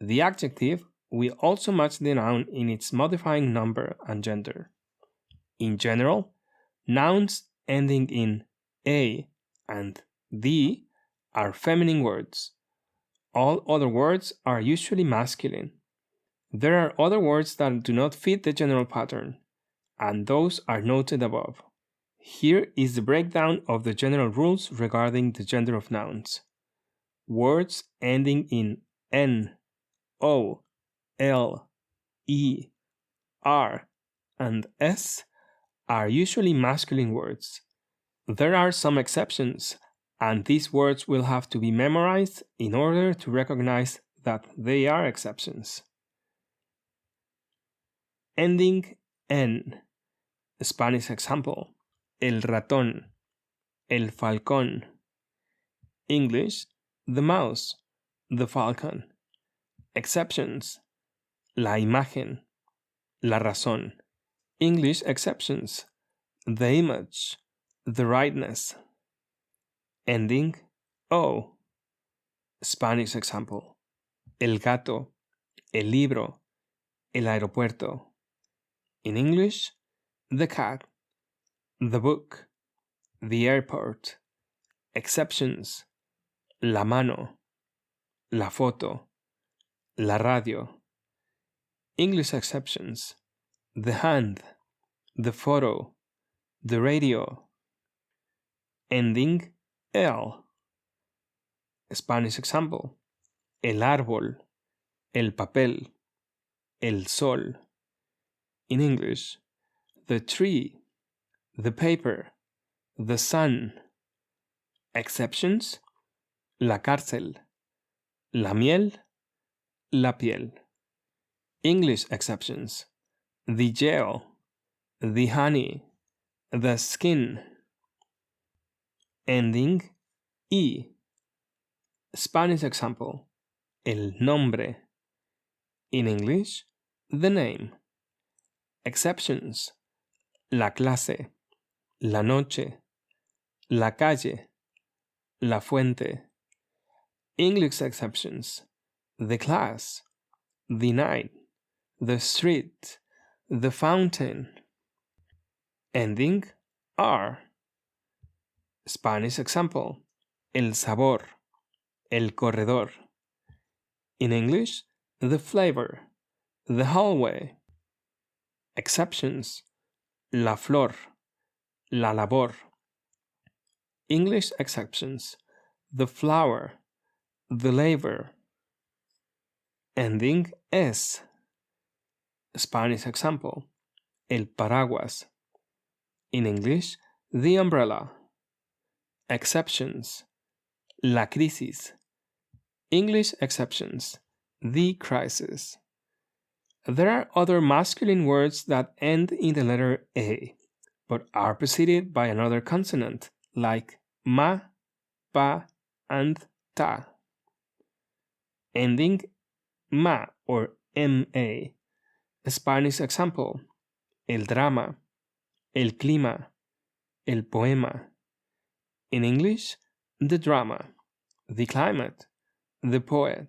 The adjective will also match the noun in its modifying number and gender. In general, nouns ending in a and the are feminine words. All other words are usually masculine. There are other words that do not fit the general pattern, and those are noted above. Here is the breakdown of the general rules regarding the gender of nouns. Words ending in N, O, L, E, R, and S are usually masculine words. There are some exceptions, and these words will have to be memorized in order to recognize that they are exceptions. Ending N. Spanish example. El ratón. el falcón. English, the mouse, the falcon. Exceptions, la imagen, la razón. English exceptions, the image, the rightness. Ending, o. Spanish example, el gato, el libro, el aeropuerto. In English, the cat, the book, the airport. Exceptions, la mano, la foto, la radio. English exceptions, the hand, the photo, the radio. Ending, el. Spanish example, el árbol, el papel, el sol. In English, the tree, the paper, the sun. Exceptions, la cárcel, la miel, la piel. English exceptions, the jail, the honey, the skin. Ending, y. Spanish example, el nombre. In English, the name. Exceptions, la clase, la noche, la calle, la fuente. English exceptions, the class, the night, the street, the fountain. Ending, are. Spanish example, el sabor, el corredor. In English, the flavor, the hallway. Exceptions, la flor, la labor. English exceptions, the flower, the labor. Ending, es. Spanish example, el paraguas. In English, the umbrella. Exceptions, la crisis. English exceptions, the crisis. There are other masculine words that end in the letter A, but are preceded by another consonant, like ma, pa, and ta. Ending ma or ma. Spanish example, el drama, el clima, el poema. In English, the drama, the climate, the poet.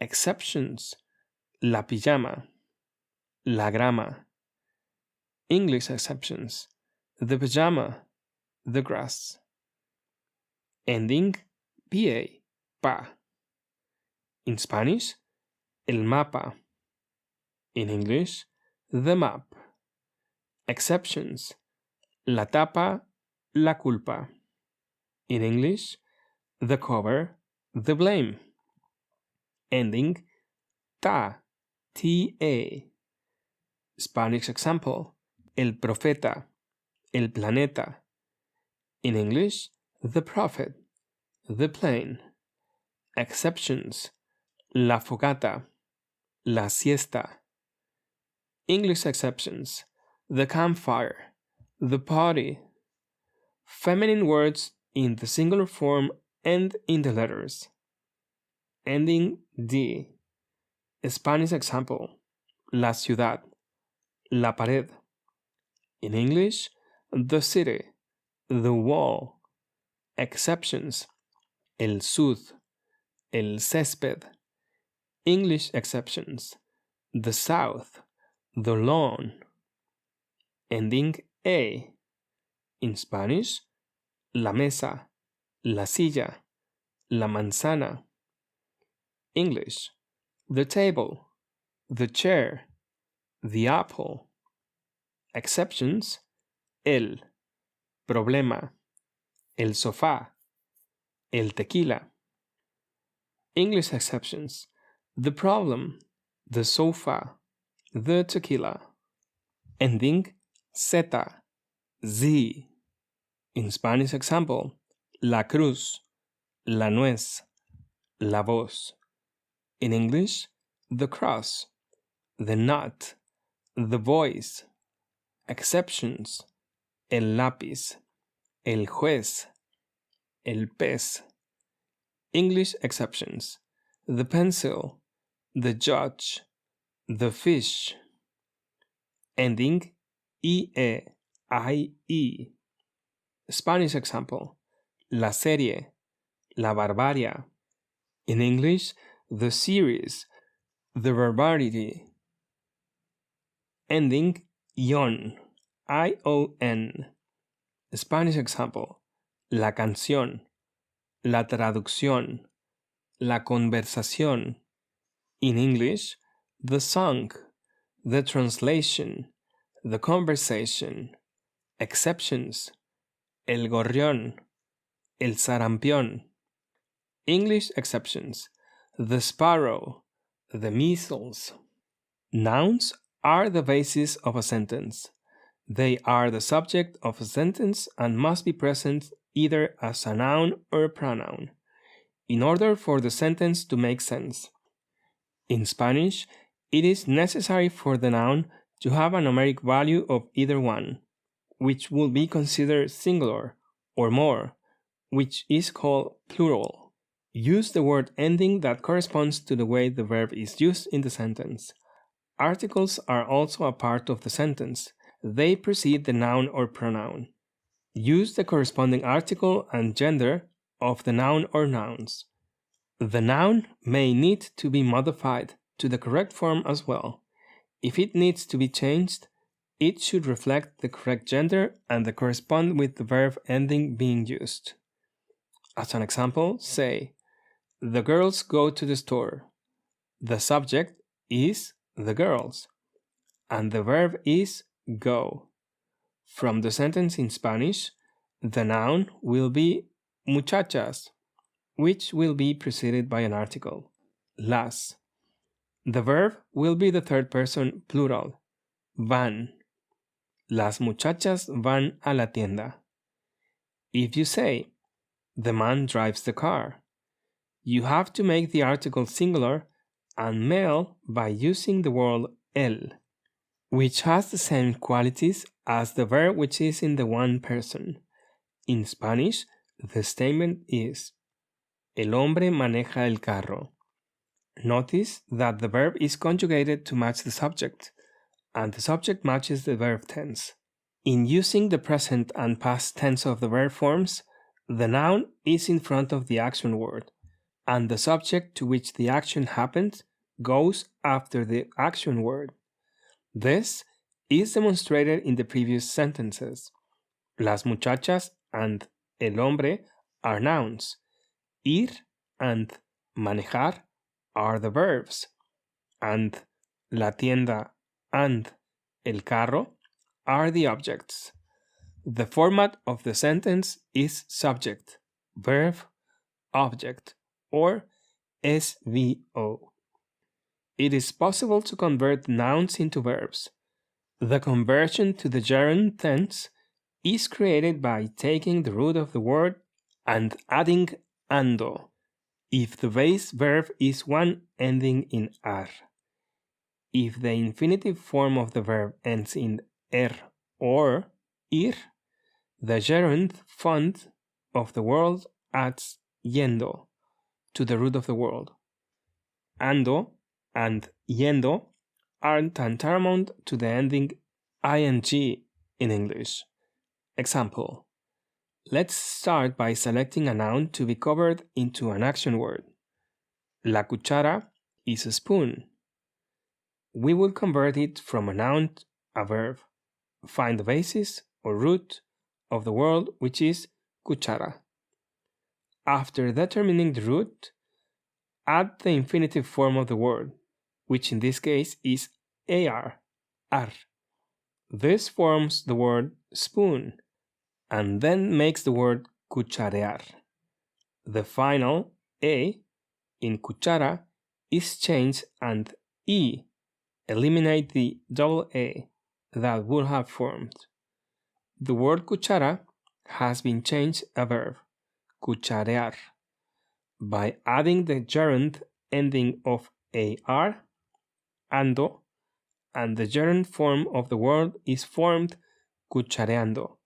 Exceptions, la pijama, la grama. English exceptions, the pajama, the grass. Ending, pa. In Spanish, el mapa. In English, the map. Exceptions, la tapa, la culpa. In English, the cover, the blame. Ending, ta. Spanish example, el profeta, el planeta. In English, the prophet, the plane. Exceptions, la fogata, la siesta. English exceptions, the campfire, the party. Feminine words in the singular form end in the letters. Ending D. Spanish example, la ciudad, la pared. In English, the city, the wall. Exceptions, el sud, el césped. English exceptions, the south, the lawn. Ending A. In Spanish, la mesa, la silla, la manzana. English, the table, the chair, the apple. Exceptions, el problema, el sofá, el tequila. English exceptions, the problem, the sofa, the tequila. Ending, Z, Z. In Spanish example, la cruz, la nuez, la voz. In English, the cross, the nut, the voice. Exceptions, el lápiz, el juez, el pez. English exceptions: the pencil, the judge, the fish. Ending ie, ie. Spanish example: la serie, la barbarie. In English, the series, the barbarity. Ending ion, ion. Spanish example: la canción, la traducción, la conversación. In English, the song, the translation, the conversation. Exceptions: el gorrión, el sarampión. English exceptions: the sparrow, the measles. Nouns are the basis of a sentence. They are the subject of a sentence and must be present either as a noun or a pronoun in order for the sentence to make sense. In Spanish, it is necessary for the noun to have a numeric value of either one, which will be considered singular, or more, which is called plural. Use the word ending that corresponds to the way the verb is used in the sentence. Articles are also a part of the sentence. They precede the noun or pronoun. Use the corresponding article and gender of the noun or nouns. The noun may need to be modified to the correct form as well. If it needs to be changed, it should reflect the correct gender and correspond with the verb ending being used. As an example, say, the girls go to the store. The subject is the girls, and the verb is go. From the sentence in Spanish, the noun will be muchachas, which will be preceded by an article, las. The verb will be the third person plural, van. Las muchachas van a la tienda. If you say, the man drives the car, you have to make the article singular and male by using the word él, which has the same qualities as the verb which is in the one person. In Spanish, the statement is, el hombre maneja el carro. Notice that the verb is conjugated to match the subject, and the subject matches the verb tense. In using the present and past tense of the verb forms, the noun is in front of the action word, and the subject to which the action happened goes after the action word. This is demonstrated in the previous sentences. Las muchachas and el hombre are nouns. Ir and manejar are the verbs, and la tienda and el carro are the objects. The format of the sentence is subject, verb, object, or SVO. It is possible to convert nouns into verbs. The conversion to the gerund tense is created by taking the root of the word and adding ando, if the base verb is one ending in ar. If the infinitive form of the verb ends in er or ir, the gerund font of the word adds yendo to the root of the word. Ando and yendo are tantamount to the ending ing in English. Example: let's start by selecting a noun to be covered into an action word. La cuchara is a spoon. We will convert it from a noun to a verb. Find the basis or root of the word, which is cuchara. After determining the root, add the infinitive form of the word, which in this case is ar, ar. This forms the word spoon, and then makes the word cucharear. The final a in cuchara is changed and e eliminate the double a that would have formed. The word cuchara has been changed a verb, cucharear, by adding the gerund ending of ar, ando, and the gerund form of the word is formed cuchareando,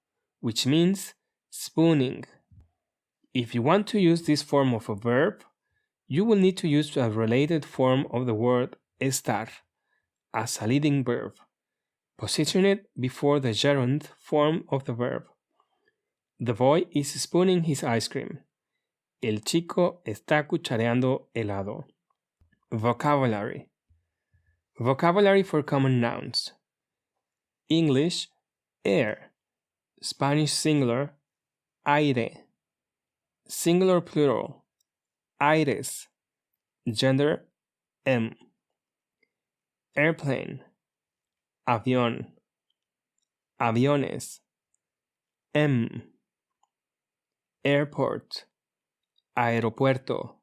which means spooning. If you want to use this form of a verb, you will need to use a related form of the word estar as a leading verb. Position it before the gerund form of the verb. The boy is spooning his ice cream. El chico está cuchareando helado. Vocabulary. Vocabulary for common nouns. English, air. Spanish singular, aire. Singular plural, aires. Gender, M. Airplane, avión. Aviones, M. Airport, aeropuerto.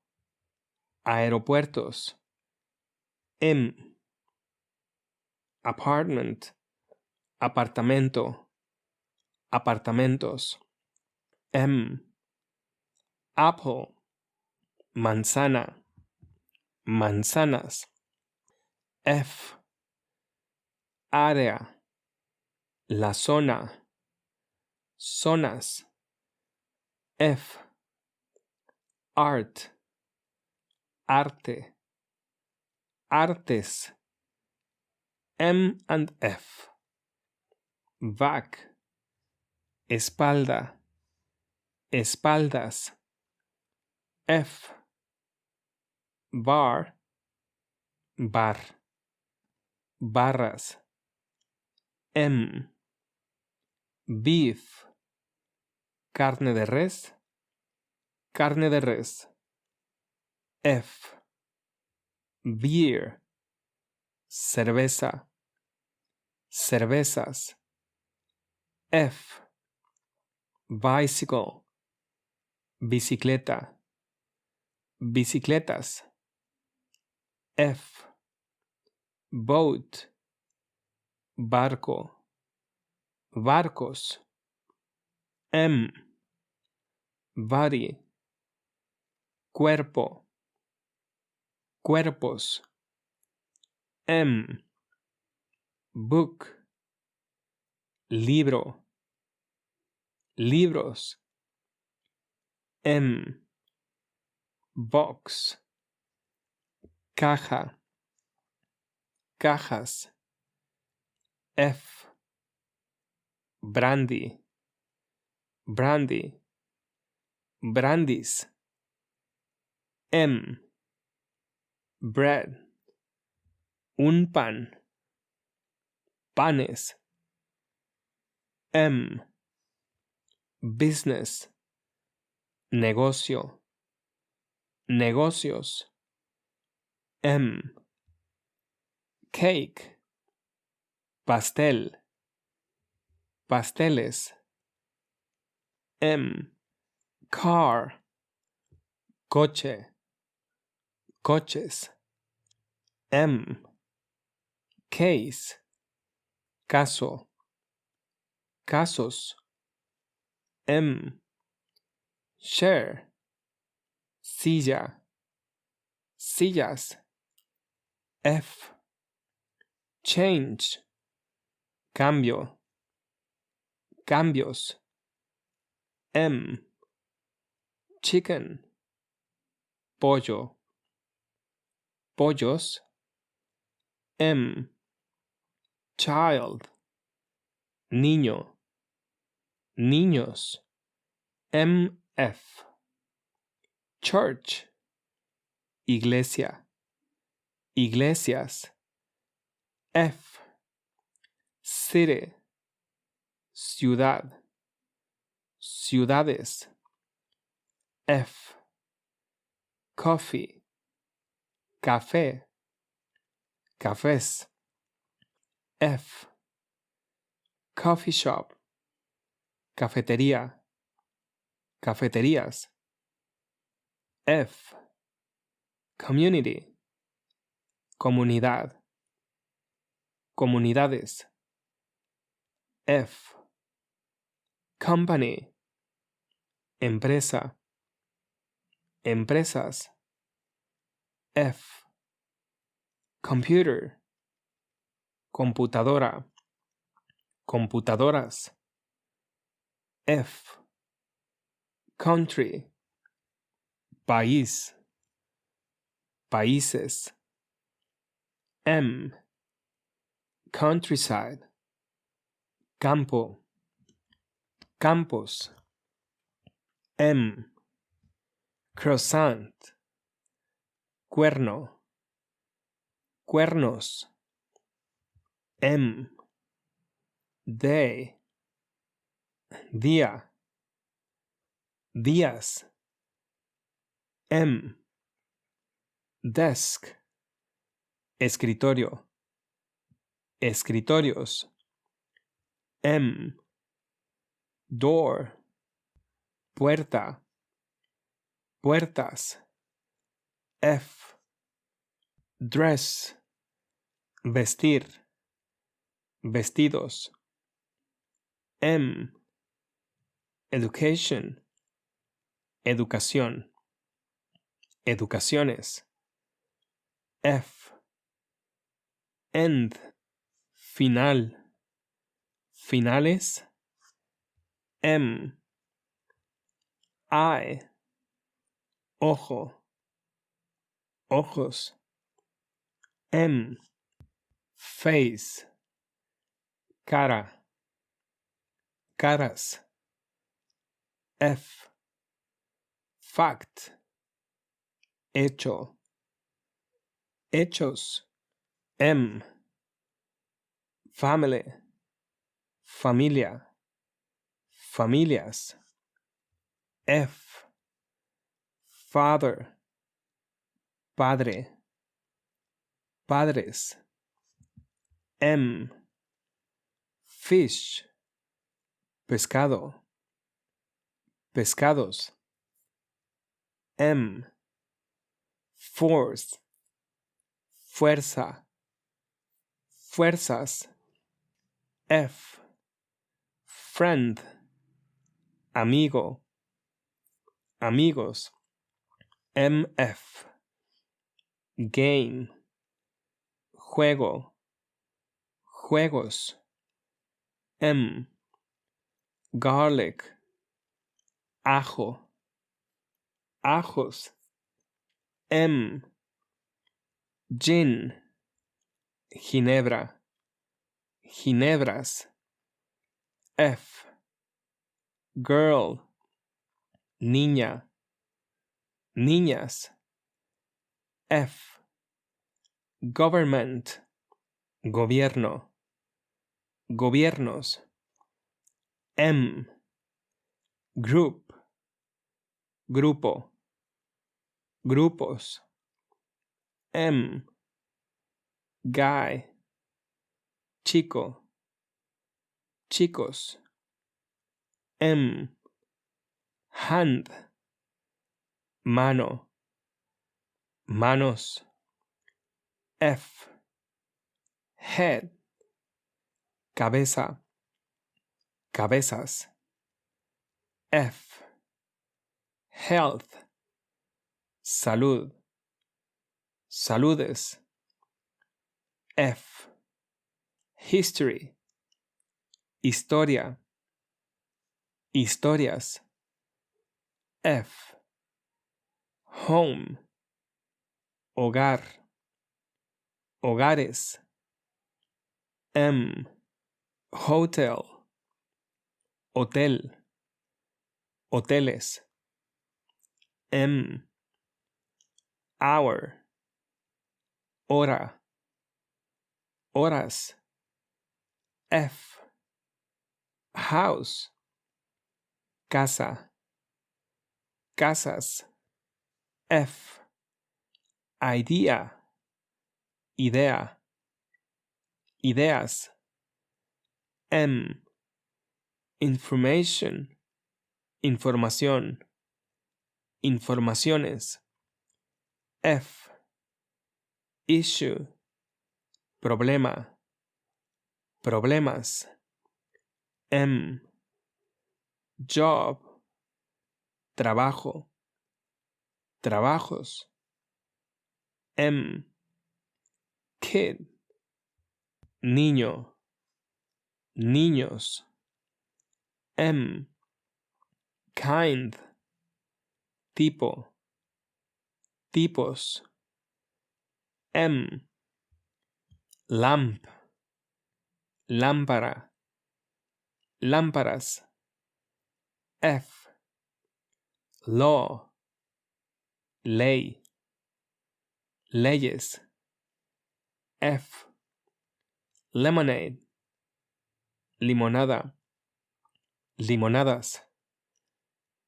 Aeropuertos, M. Apartment, apartamento. Apartamentos, M. Apple, manzana. Manzanas, F. Área, la zona. Zonas, F. Art, arte. Artes, M and F. Back, espalda. Espaldas, F. Bar, bar. Barras, M. Beef, carne de res. Carne de res, F. Beer, cerveza. Cervezas, F. Bicycle, bicicleta. Bicicletas, F. Boat, barco. Barcos, M. Body, cuerpo. Cuerpos, M. Book, libro. Libros, M. Box, caja. Cajas, F. Brandy, brandy. Brandies, M. Bread, un pan. Panes, M. Business, negocio. Negocios, M. Cake, pastel. Pasteles, M. Car, coche. Coches, M. Case, caso. Casos, M. Chair, silla. Sillas, F. Change, cambio. Cambios, M. Chicken, pollo. Pollos, M. Child, niño. Niños, MF. Church, iglesia. Iglesias, F. City, ciudad. Ciudades, F. Coffee, café. Cafés, F. Coffee shop, cafetería. Cafeterías, F. Community, comunidad. Comunidades, F. Company, empresa. Empresas, F. Computer, computadora. Computadoras, F. country, país, países. Countryside, campo, campos. Croissant, cuerno, cuernos. Day, día, días. Desk, escritorio, escritorios. Door, puerta, puertas. Dress, vestir, vestidos. Education, educación, educaciones. End, final, finales. Eye, ojo, ojos. Face, cara, caras. Fact, hecho, hechos. Family, familia, familias. Father, padre, padres. Fish, pescado, pescados. Force, fuerza, fuerzas. Friend, amigo, amigos. Game, juego, juegos. Garlic, ajo, ajos. Gin, ginebra, ginebras. Girl, niña, niñas. Government, gobierno, gobiernos. Group, grupo, grupos. Guy, chico, chicos. Hand, mano, manos. Head, cabeza, cabezas. Health, salud, saludes. History, historia, historias. Home, hogar, hogares. Hotel, hotel, hoteles. Hour, hora, horas. House, casa, casas. Idea, idea, ideas. Information, información, informaciones. Issue, problema, problemas. Job, trabajo, trabajos. Kid, niño, niños. Kind, tipo, tipos. M, lamp, lámpara, lámparas. F, law, ley, leyes. F, lemonade, limonada, limonadas.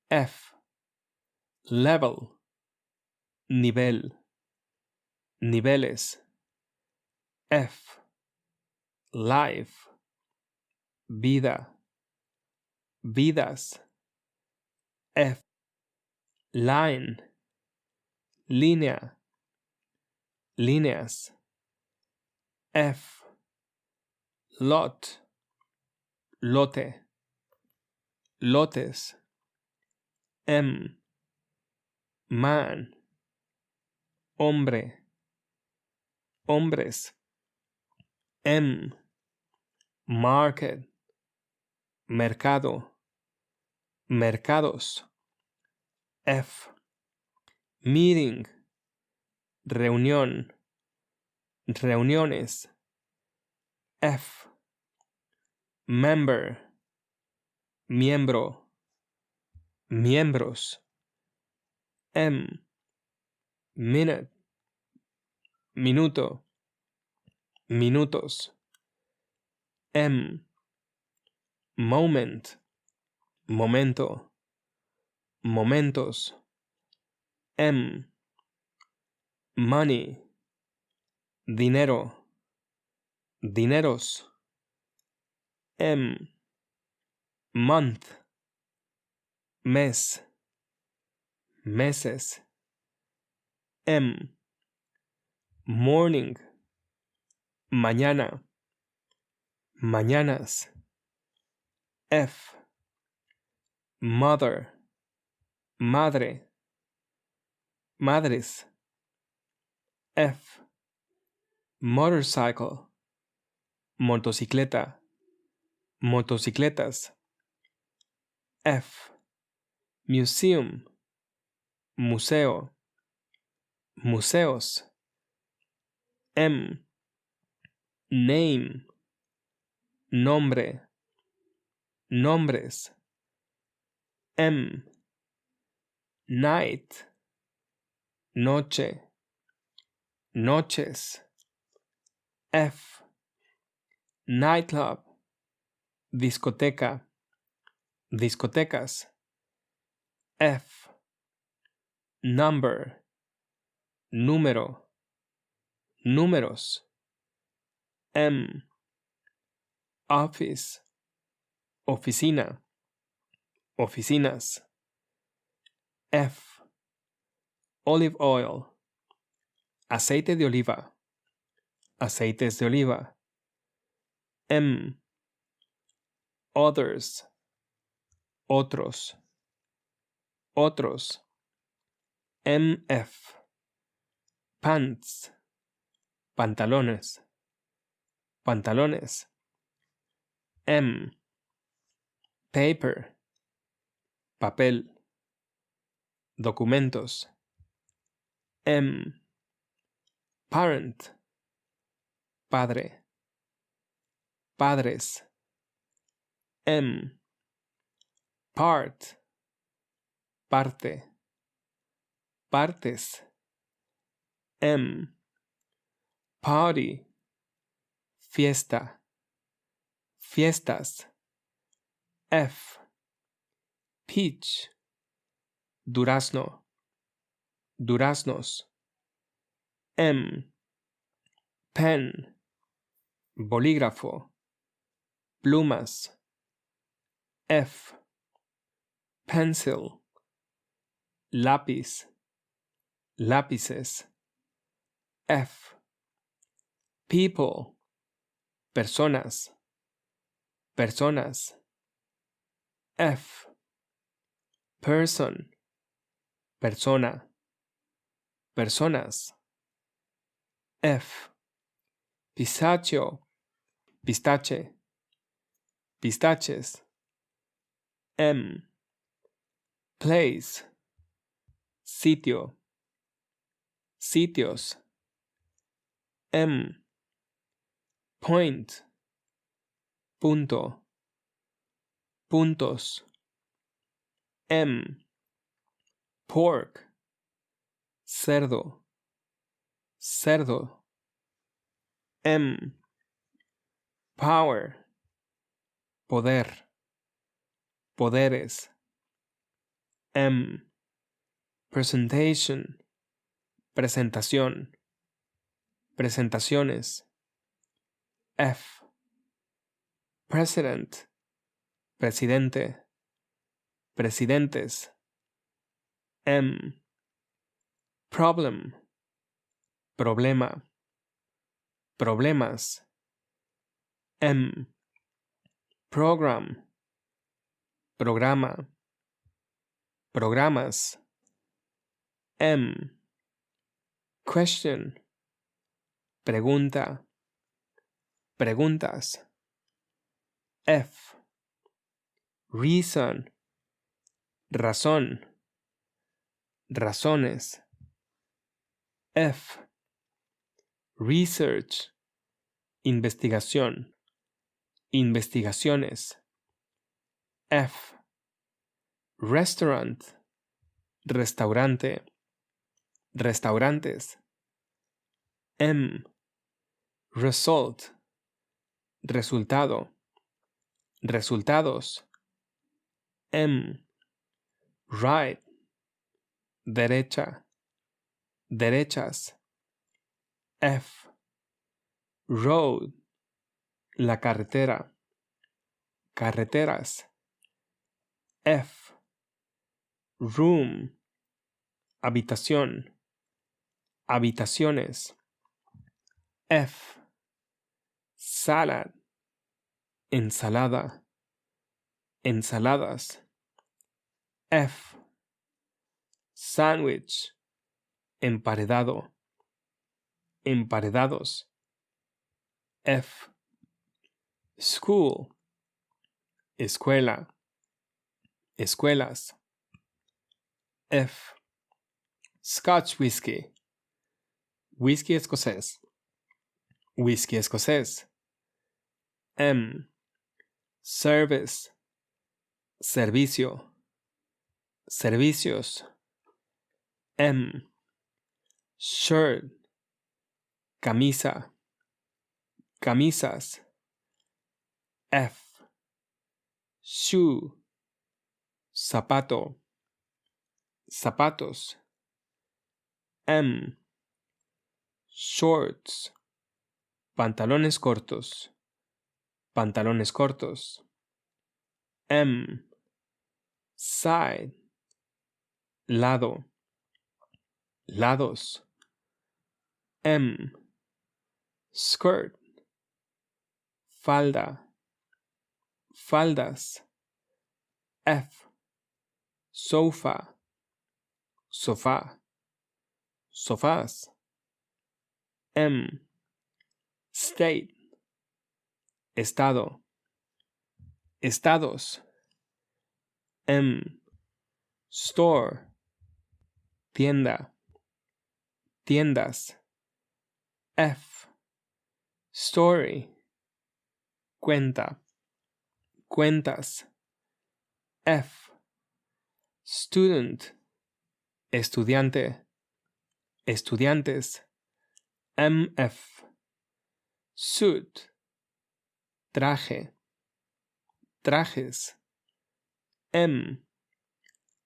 F, level, nivel, niveles. F, life, vida, vidas. F, line, línea, líneas. F, lot, lote, lotes. M, man, hombre, hombres. M, market, mercado, mercados. F, meeting, reunión, reuniones. F, member, miembro, miembros. M, minute, minuto, minutos. M, moment, momento, momentos. M, money, dinero, dineros. M, month, mes, meses. M, morning, mañana, mañanas. F, mother, madre, madres. F, motorcycle, motocicleta, motocicletas. F, museum, museo, museos. M, name, nombre, nombres. M, night, noche, noches. F, nightclub, discoteca, discotecas. F, number, número, números. M, office, oficina, oficinas. F, olive oil, aceite de oliva, aceites de oliva. M, others, otros, otros. MF, pants, pantalones, pantalones. M, paper, papel, documentos. M, parent, padre, padres. M, part, parte, partes. M, party, fiesta, fiestas. F, peach, durazno, duraznos. M, pen, bolígrafo, plumas. F, pencil, lápiz, lápices. F, people, personas, personas. F, person, persona, personas. F, pistachio, pistache, pistaches. M, place, sitio, sitios. Point, punto, puntos. Pork, cerdo, cerdo. Power, poder, poderes. Presentation, presentación, presentaciones. President, presidente, presidentes. Problem, problema, problemas. Program, programa, programas. Question, pregunta, preguntas. Reason, razón, razones. Research, investigación, investigaciones. Restaurant, restaurante, restaurantes. Result, resultado, resultados. Right, derecha, derechas. Road, la carretera, carreteras. Room, habitación, habitaciones. Salad, ensalada, ensaladas. Sandwich, emparedado, emparedados. School, escuela, escuelas. Scotch whisky, whisky escocés, whisky escocés. Service, servicio, servicios. Shirt, camisa, camisas. Shoe, zapato, zapatos. Shorts, pantalones cortos, pantalones cortos. Side, lado, lados. Skirt, falda, faldas. Sofa, sofá, sofás. State, estado, estados. Store, tienda, tiendas. Story, cuenta, cuentas. Student, estudiante, estudiantes. Suit, traje, trajes.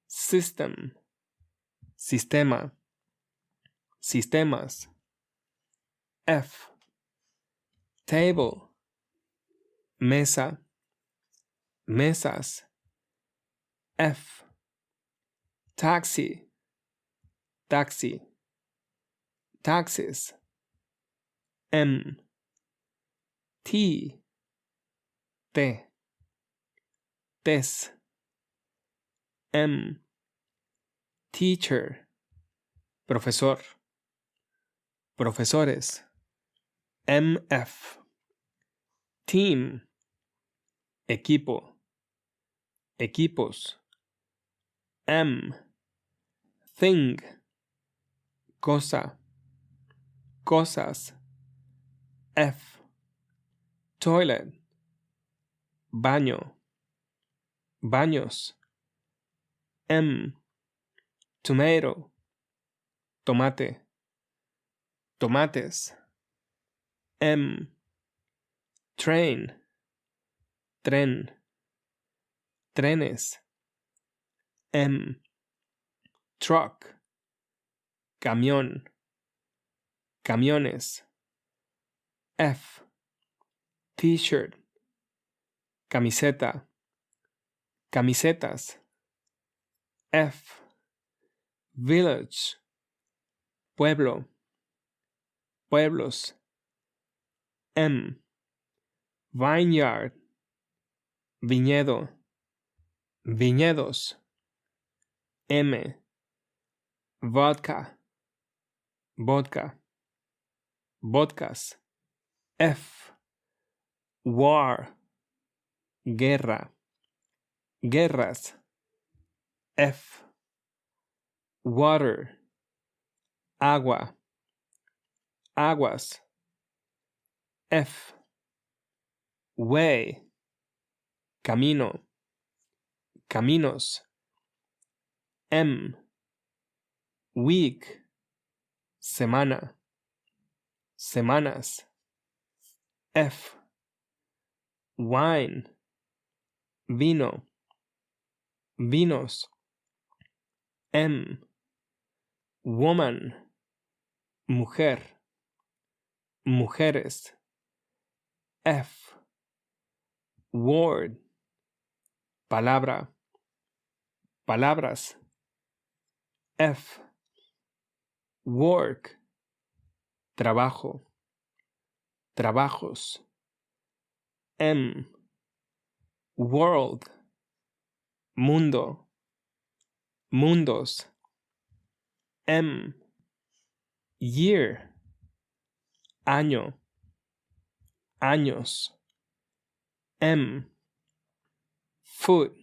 System, sistema, sistemas. Table, mesa, mesas. Taxi, taxi, taxis. Tea, té, tés. Teacher, profesor, profesores. Team, equipo, equipos. thing, cosa, cosas. F, toilet, baño, baños. M, tomato, tomate, tomates. M, train, tren, trenes. M, truck, camión, camiones. F, t-shirt, camiseta, camisetas. F, village, pueblo, pueblos. M, vineyard, viñedo, viñedos. M, vodka, vodka, vodkas. F, war, guerra, guerras. F, water, agua, aguas. F, way, camino, caminos. M, week, semana, semanas. F, wine, vino, vinos. M, woman, mujer, mujeres. F, word, palabra, palabras. F, work, trabajo, trabajos. M, world, mundo, mundos. M, year, año, años. M, food,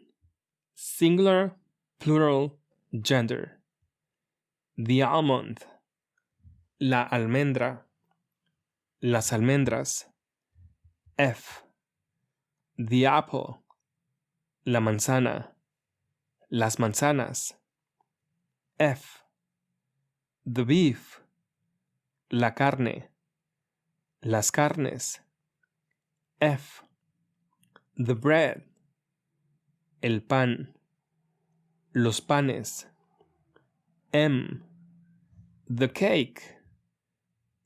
singular, plural, gender. The almond, la almendra, las almendras. F, the apple, la manzana, las manzanas. F, the beef, la carne, las carnes. F, the bread, el pan, los panes. M, the cake,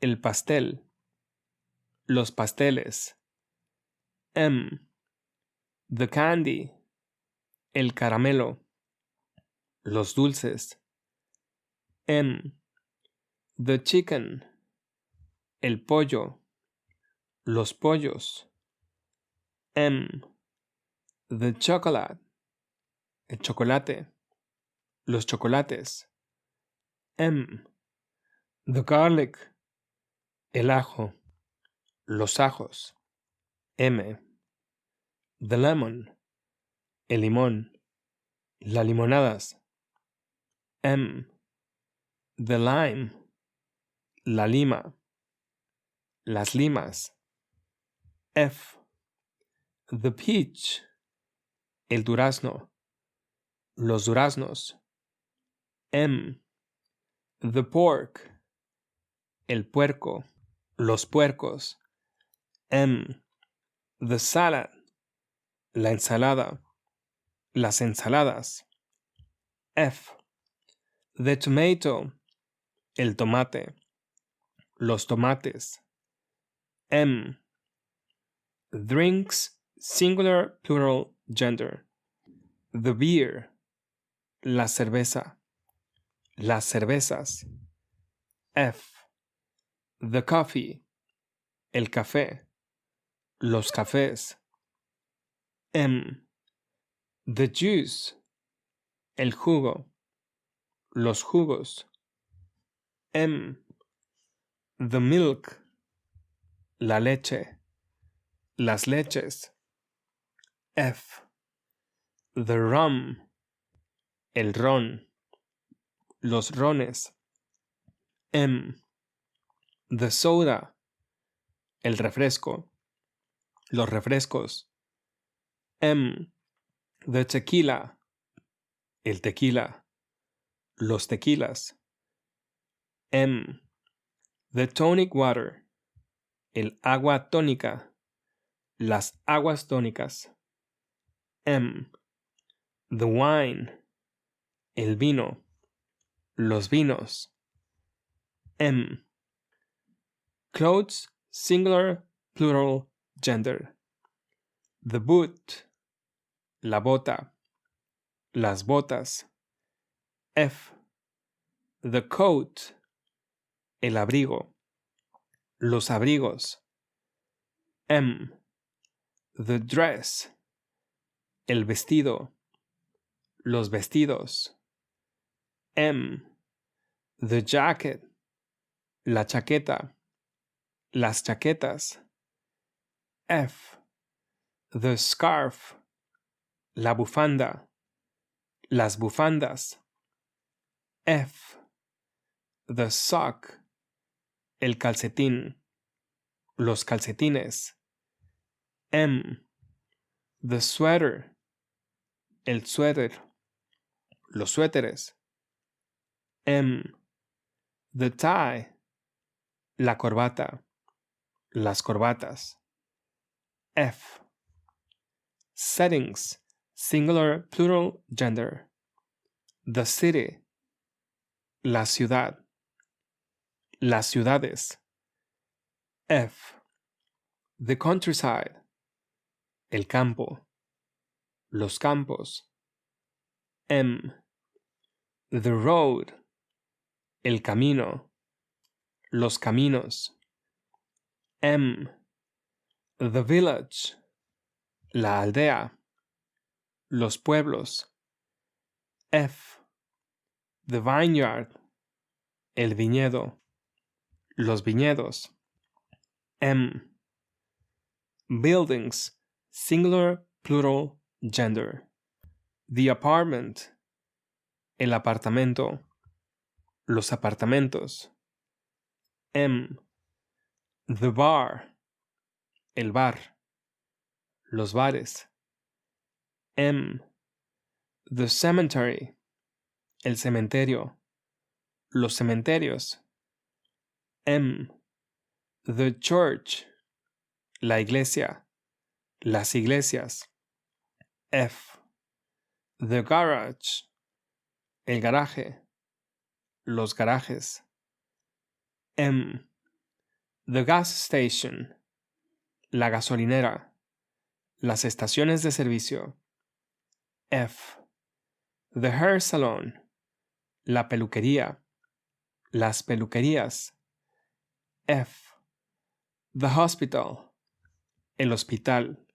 el pastel, los pasteles. M, the candy, el caramelo, los dulces. M, the chicken, el pollo, los pollos. M, the chocolate, el chocolate, los chocolates. M, the garlic, el ajo, los ajos. M, the lemon, el limón, las limonadas. M, the lime, la lima, las limas. F, the peach, el durazno, los duraznos. M, the pork, el puerco, los puercos. M, the salad, la ensalada, las ensaladas. F, the tomato, el tomate, los tomates. M, drinks, singular, plural, gender. The beer, la cerveza, las cervezas. F, the coffee, el café, los cafés. M, the juice, el jugo, los jugos. M, the milk, la leche, las leches. F, the rum, el ron, los rones. The soda, el refresco, los refrescos. The tequila, el tequila, los tequilas. The tonic water, el agua tónica, las aguas tónicas. The wine, el vino, los vinos. Clothes, singular, plural, gender. The boot, la bota, las botas. The coat, el abrigo, los abrigos. The dress, el vestido, los vestidos. The jacket, la chaqueta, las chaquetas. The scarf, la bufanda, las bufandas. The sock, el calcetín, los calcetines. The sweater, el suéter, los suéteres. The tie, la corbata, las corbatas. Settings, singular, plural, gender. The city, la ciudad, las ciudades. The countryside, el campo, los campos. The road, el camino, los caminos. The village, la aldea, los pueblos. The vineyard, el viñedo, los viñedos. Buildings, singular, plural, gender. The apartment, el apartamento, los apartamentos. The bar, el bar, los bares. The cemetery, el cementerio, los cementerios. The church, la iglesia, las iglesias. The garage, el garaje, los garajes. The gas station, la gasolinera, las estaciones de servicio. The hair salon, la peluquería, las peluquerías. The hospital, el hospital,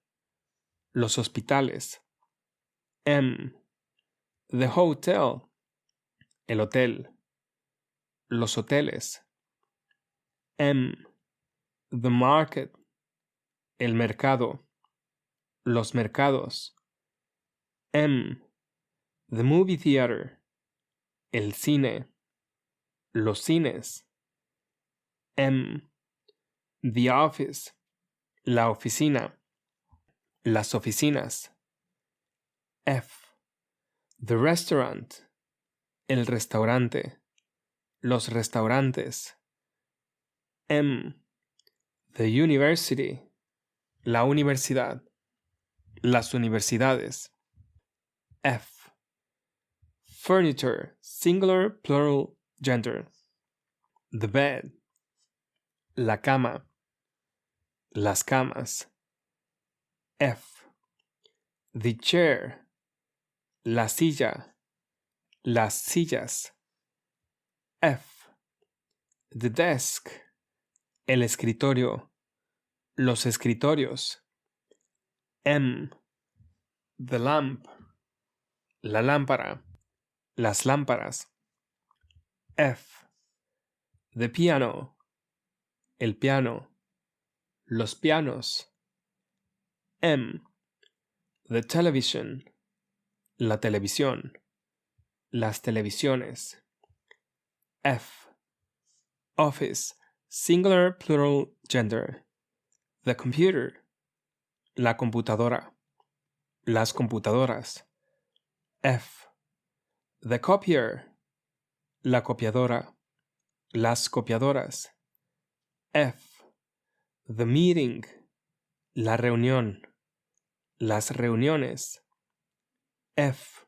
los hospitales. The hotel, el hotel, los hoteles. The market, el mercado, los mercados. The movie theater, el cine, los cines. The office, la oficina, las oficinas. The restaurant, el restaurante, los restaurantes. The university, la universidad, las universidades. Furniture, singular, plural, gender. The bed, la cama, las camas. The chair, la silla, las sillas. The desk, el escritorio, los escritorios. The lamp, la lámpara, las lámparas. The piano, el piano, los pianos. The television, la televisión, las televisiones. F. Office, singular, plural, gender. The computer, la computadora, las computadoras. F. The copier, la copiadora, las copiadoras. F. The meeting, la reunión, las reuniones. F.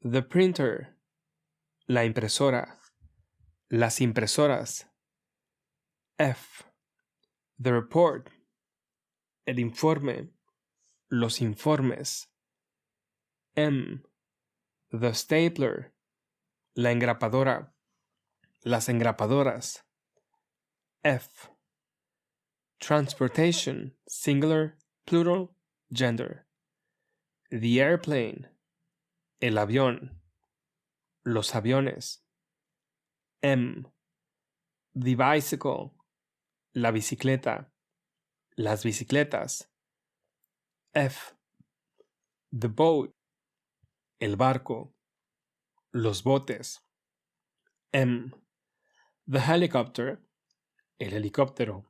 The printer, la impresora, las impresoras. F. The report, el informe, los informes. M. The stapler, la engrapadora, las engrapadoras. F. Transportation, singular, plural, gender. The airplane, el avión, los aviones. M. The bicycle, la bicicleta, las bicicletas. F. The boat, el barco, los botes. M. The helicopter, el helicóptero,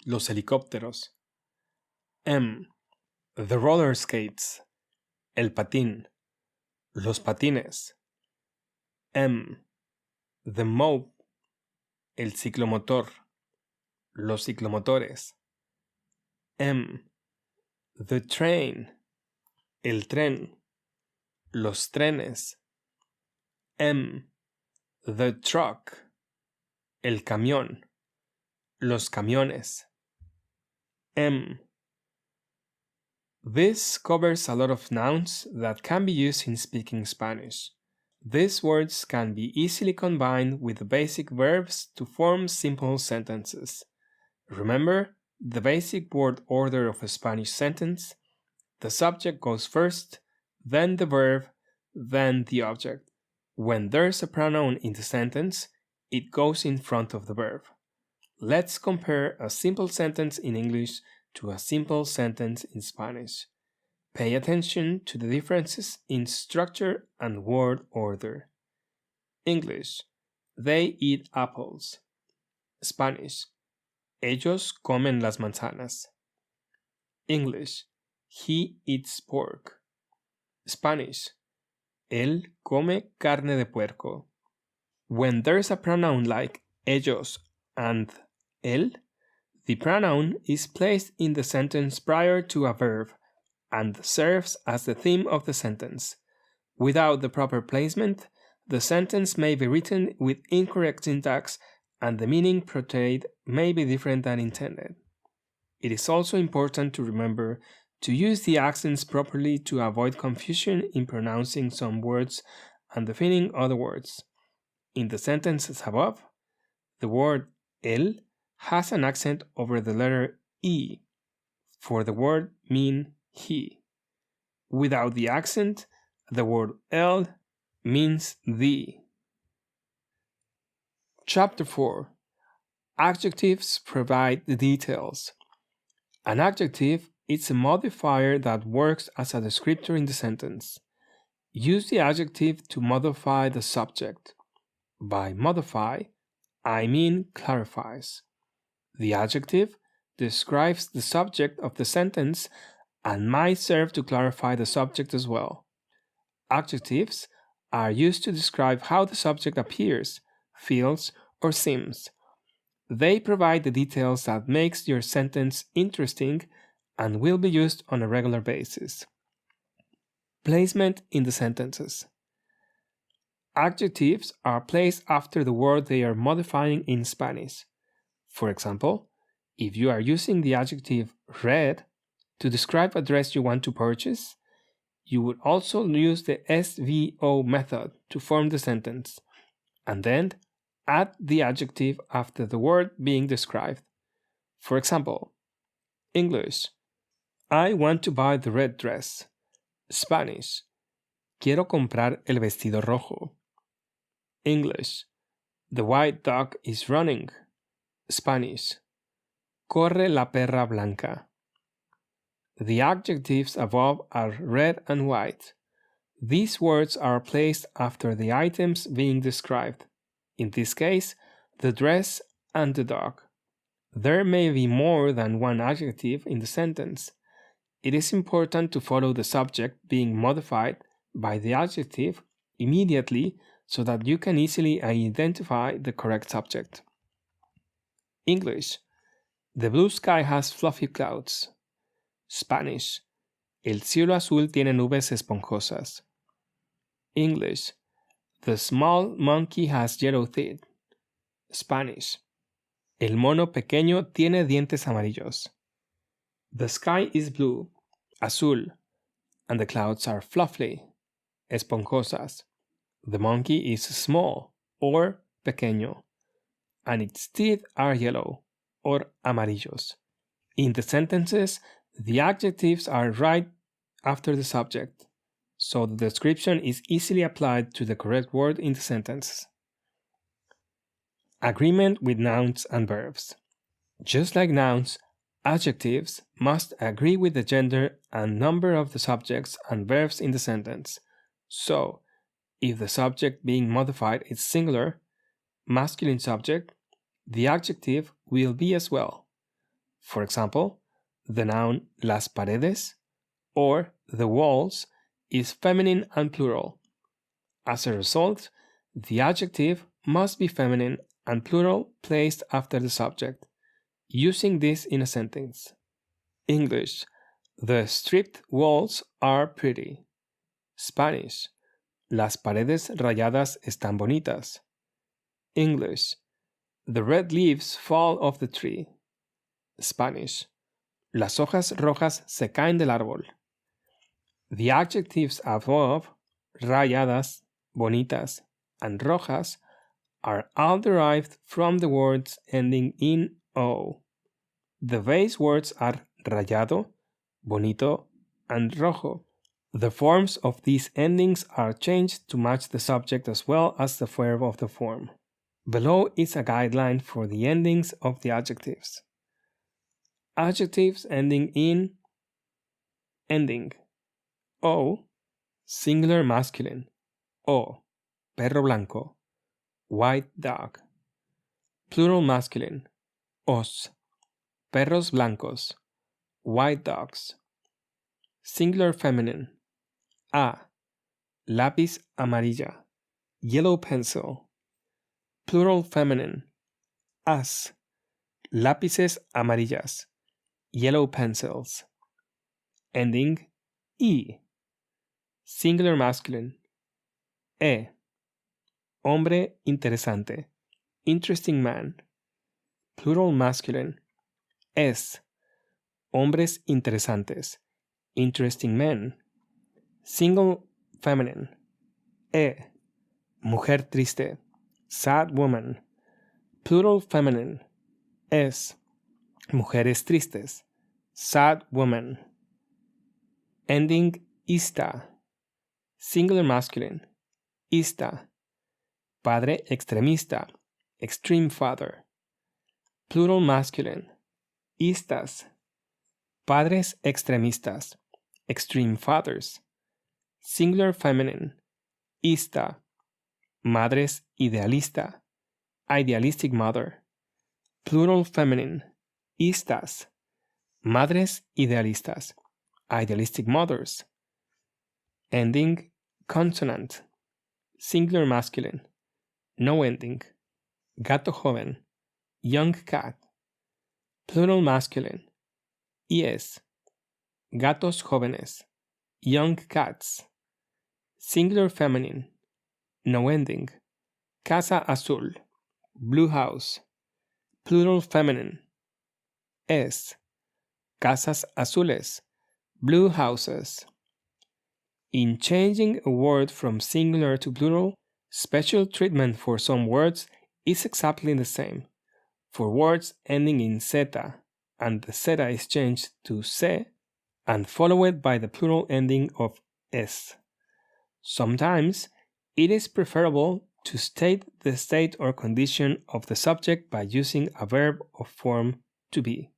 los helicópteros. M. The roller skates, el patín, los patines. M. The mope, el ciclomotor, los ciclomotores. M. The train, el tren, los trenes. M. The truck, el camión, los camiones. M. This covers a lot of nouns that can be used in speaking Spanish. These words can be easily combined with the basic verbs to form simple sentences. Remember the basic word order of a Spanish sentence? The subject goes first, then the verb, then the object. When there's a pronoun in the sentence, it goes in front of the verb. Let's compare a simple sentence in English to a simple sentence in Spanish. Pay attention to the differences in structure and word order. English, they eat apples. Spanish, ellos comen las manzanas. English, he eats pork. Spanish, él come carne de puerco. When there's a pronoun like ellos and él, the pronoun is placed in the sentence prior to a verb and serves as the theme of the sentence. Without the proper placement, the sentence may be written with incorrect syntax and the meaning portrayed may be different than intended. It is also important to remember to use the accents properly to avoid confusion in pronouncing some words and defining other words. In the sentences above, the word él has an accent over the letter E for the word mean he. Without the accent, the word el means the. Chapter 4. Adjectives provide the details. An adjective is a modifier that works as a descriptor in the sentence. Use the adjective to modify the subject. By modify, I mean clarifies. The adjective describes the subject of the sentence and might serve to clarify the subject as well. Adjectives are used to describe how the subject appears, feels, or seems. They provide the details that makes your sentence interesting and will be used on a regular basis. Placement in the sentences. Adjectives are placed after the word they are modifying in Spanish. For example, if you are using the adjective red to describe a dress you want to purchase, you would also use the SVO method to form the sentence, and then add the adjective after the word being described. For example, English, I want to buy the red dress. Spanish, quiero comprar el vestido rojo. English, the white dog is running. Spanish, corre la perra blanca. The adjectives above are red and white. These words are placed after the items being described. In this case, the dress and the dog. There may be more than one adjective in the sentence. It is important to follow the subject being modified by the adjective immediately so that you can easily identify the correct subject. English. The blue sky has fluffy clouds. Spanish. El cielo azul tiene nubes esponjosas. English. The small monkey has yellow teeth. Spanish. El mono pequeño tiene dientes amarillos. The sky is blue, azul, and the clouds are fluffy, esponjosas. The monkey is small, or pequeño, and its teeth are yellow, or amarillos. In the sentences, the adjectives are right after the subject, so the description is easily applied to the correct word in the sentence. Agreement with nouns and verbs. Just like nouns, adjectives must agree with the gender and number of the subjects and verbs in the sentence. So, if the subject being modified is singular, masculine subject, the adjective will be as well. For example, the noun las paredes or the walls is feminine and plural. As a result, the adjective must be feminine and plural placed after the subject, using this in a sentence. English. The stripped walls are pretty. Spanish. Las paredes rayadas están bonitas. English. The red leaves fall off the tree. Spanish. Las hojas rojas se caen del árbol. The adjectives above, rayadas, bonitas, and rojas, are all derived from the words ending in O. The base words are rayado, bonito, and rojo. The forms of these endings are changed to match the subject as well as the verb of the form. Below is a guideline for the endings of the adjectives. Adjectives ending in ending. O, singular masculine. O, perro blanco, white dog. Plural masculine. Os, perros blancos, white dogs. Singular feminine. A, lápiz amarilla, yellow pencil. Plural feminine. As, lápices amarillas, yellow pencils. Ending E. Singular masculine. E. Hombre interesante, interesting man. Plural masculine. Es. Hombres interesantes, interesting men. Single feminine. E. Mujer triste, sad woman. Plural feminine. Es. Mujeres tristes, sad woman. Ending ista. Singular masculine. Ista. Padre extremista, extreme father. Plural masculine. Istas. Padres extremistas, extreme fathers. Singular feminine. Ista. Madres idealista, idealistic mother. Plural feminine. Istas. Madres idealistas, idealistic mothers. Ending consonant. Singular masculine. No ending. Gato joven, young cat. Plural masculine. Yes. Gatos jóvenes, young cats. Singular feminine. No ending. Casa azul, blue house. Plural feminine. Es. Casas azules, blue houses. In changing a word from singular to plural, special treatment for some words is exactly the same. For words ending in zeta, and the zeta is changed to se, and followed by the plural ending of es. Sometimes, it is preferable to state the state or condition of the subject by using a verb of form to be.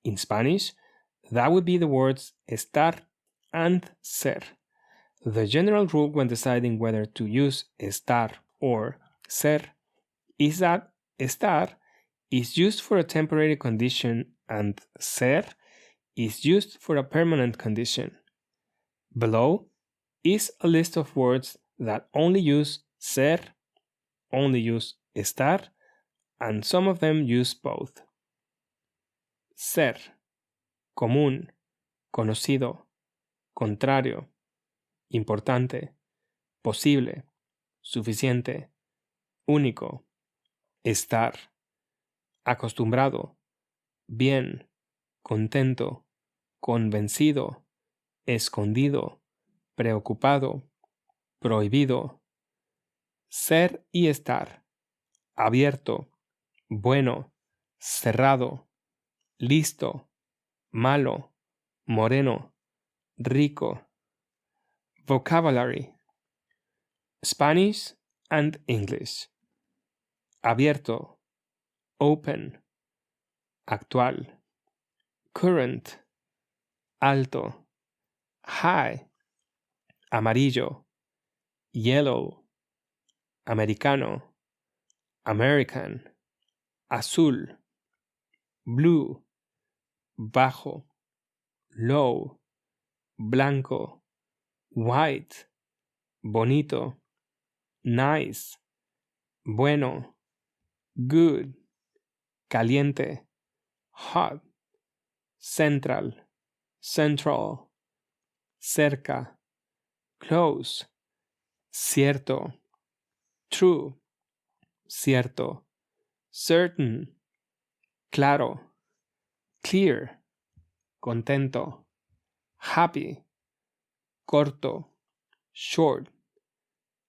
In Spanish, that would be the words estar and ser. The general rule when deciding whether to use estar or ser is that estar is used for a temporary condition and ser is used for a permanent condition. Below is a list of words that only use ser, only use estar, and some of them use both. Ser, común, conocido, contrario, importante, posible, suficiente, único, estar, acostumbrado, bien, contento, convencido, escondido, preocupado, prohibido. Ser y estar, abierto, bueno, cerrado, listo, malo, moreno, rico. Vocabulary: Spanish and English. Abierto, open, actual. Current, alto. High, amarillo. Yellow, americano. American, azul. Blue, bajo. Low, blanco. White, bonito. Nice, bueno. Good, caliente. Hot, central, central. Cerca, close. Cierto, true, cierto. Certain, claro. Clear, contento. Happy, corto. Short,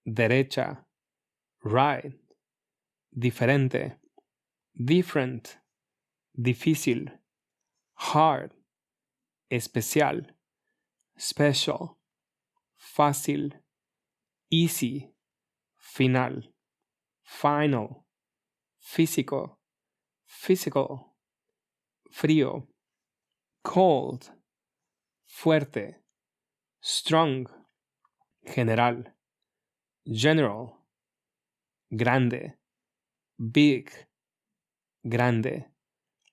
derecha. Right, diferente. Different, difícil. Hard, especial. Special, fácil. Easy, final. Final, físico. Physical, frío. Cold, fuerte. Strong, general. General, grande. Big, grande.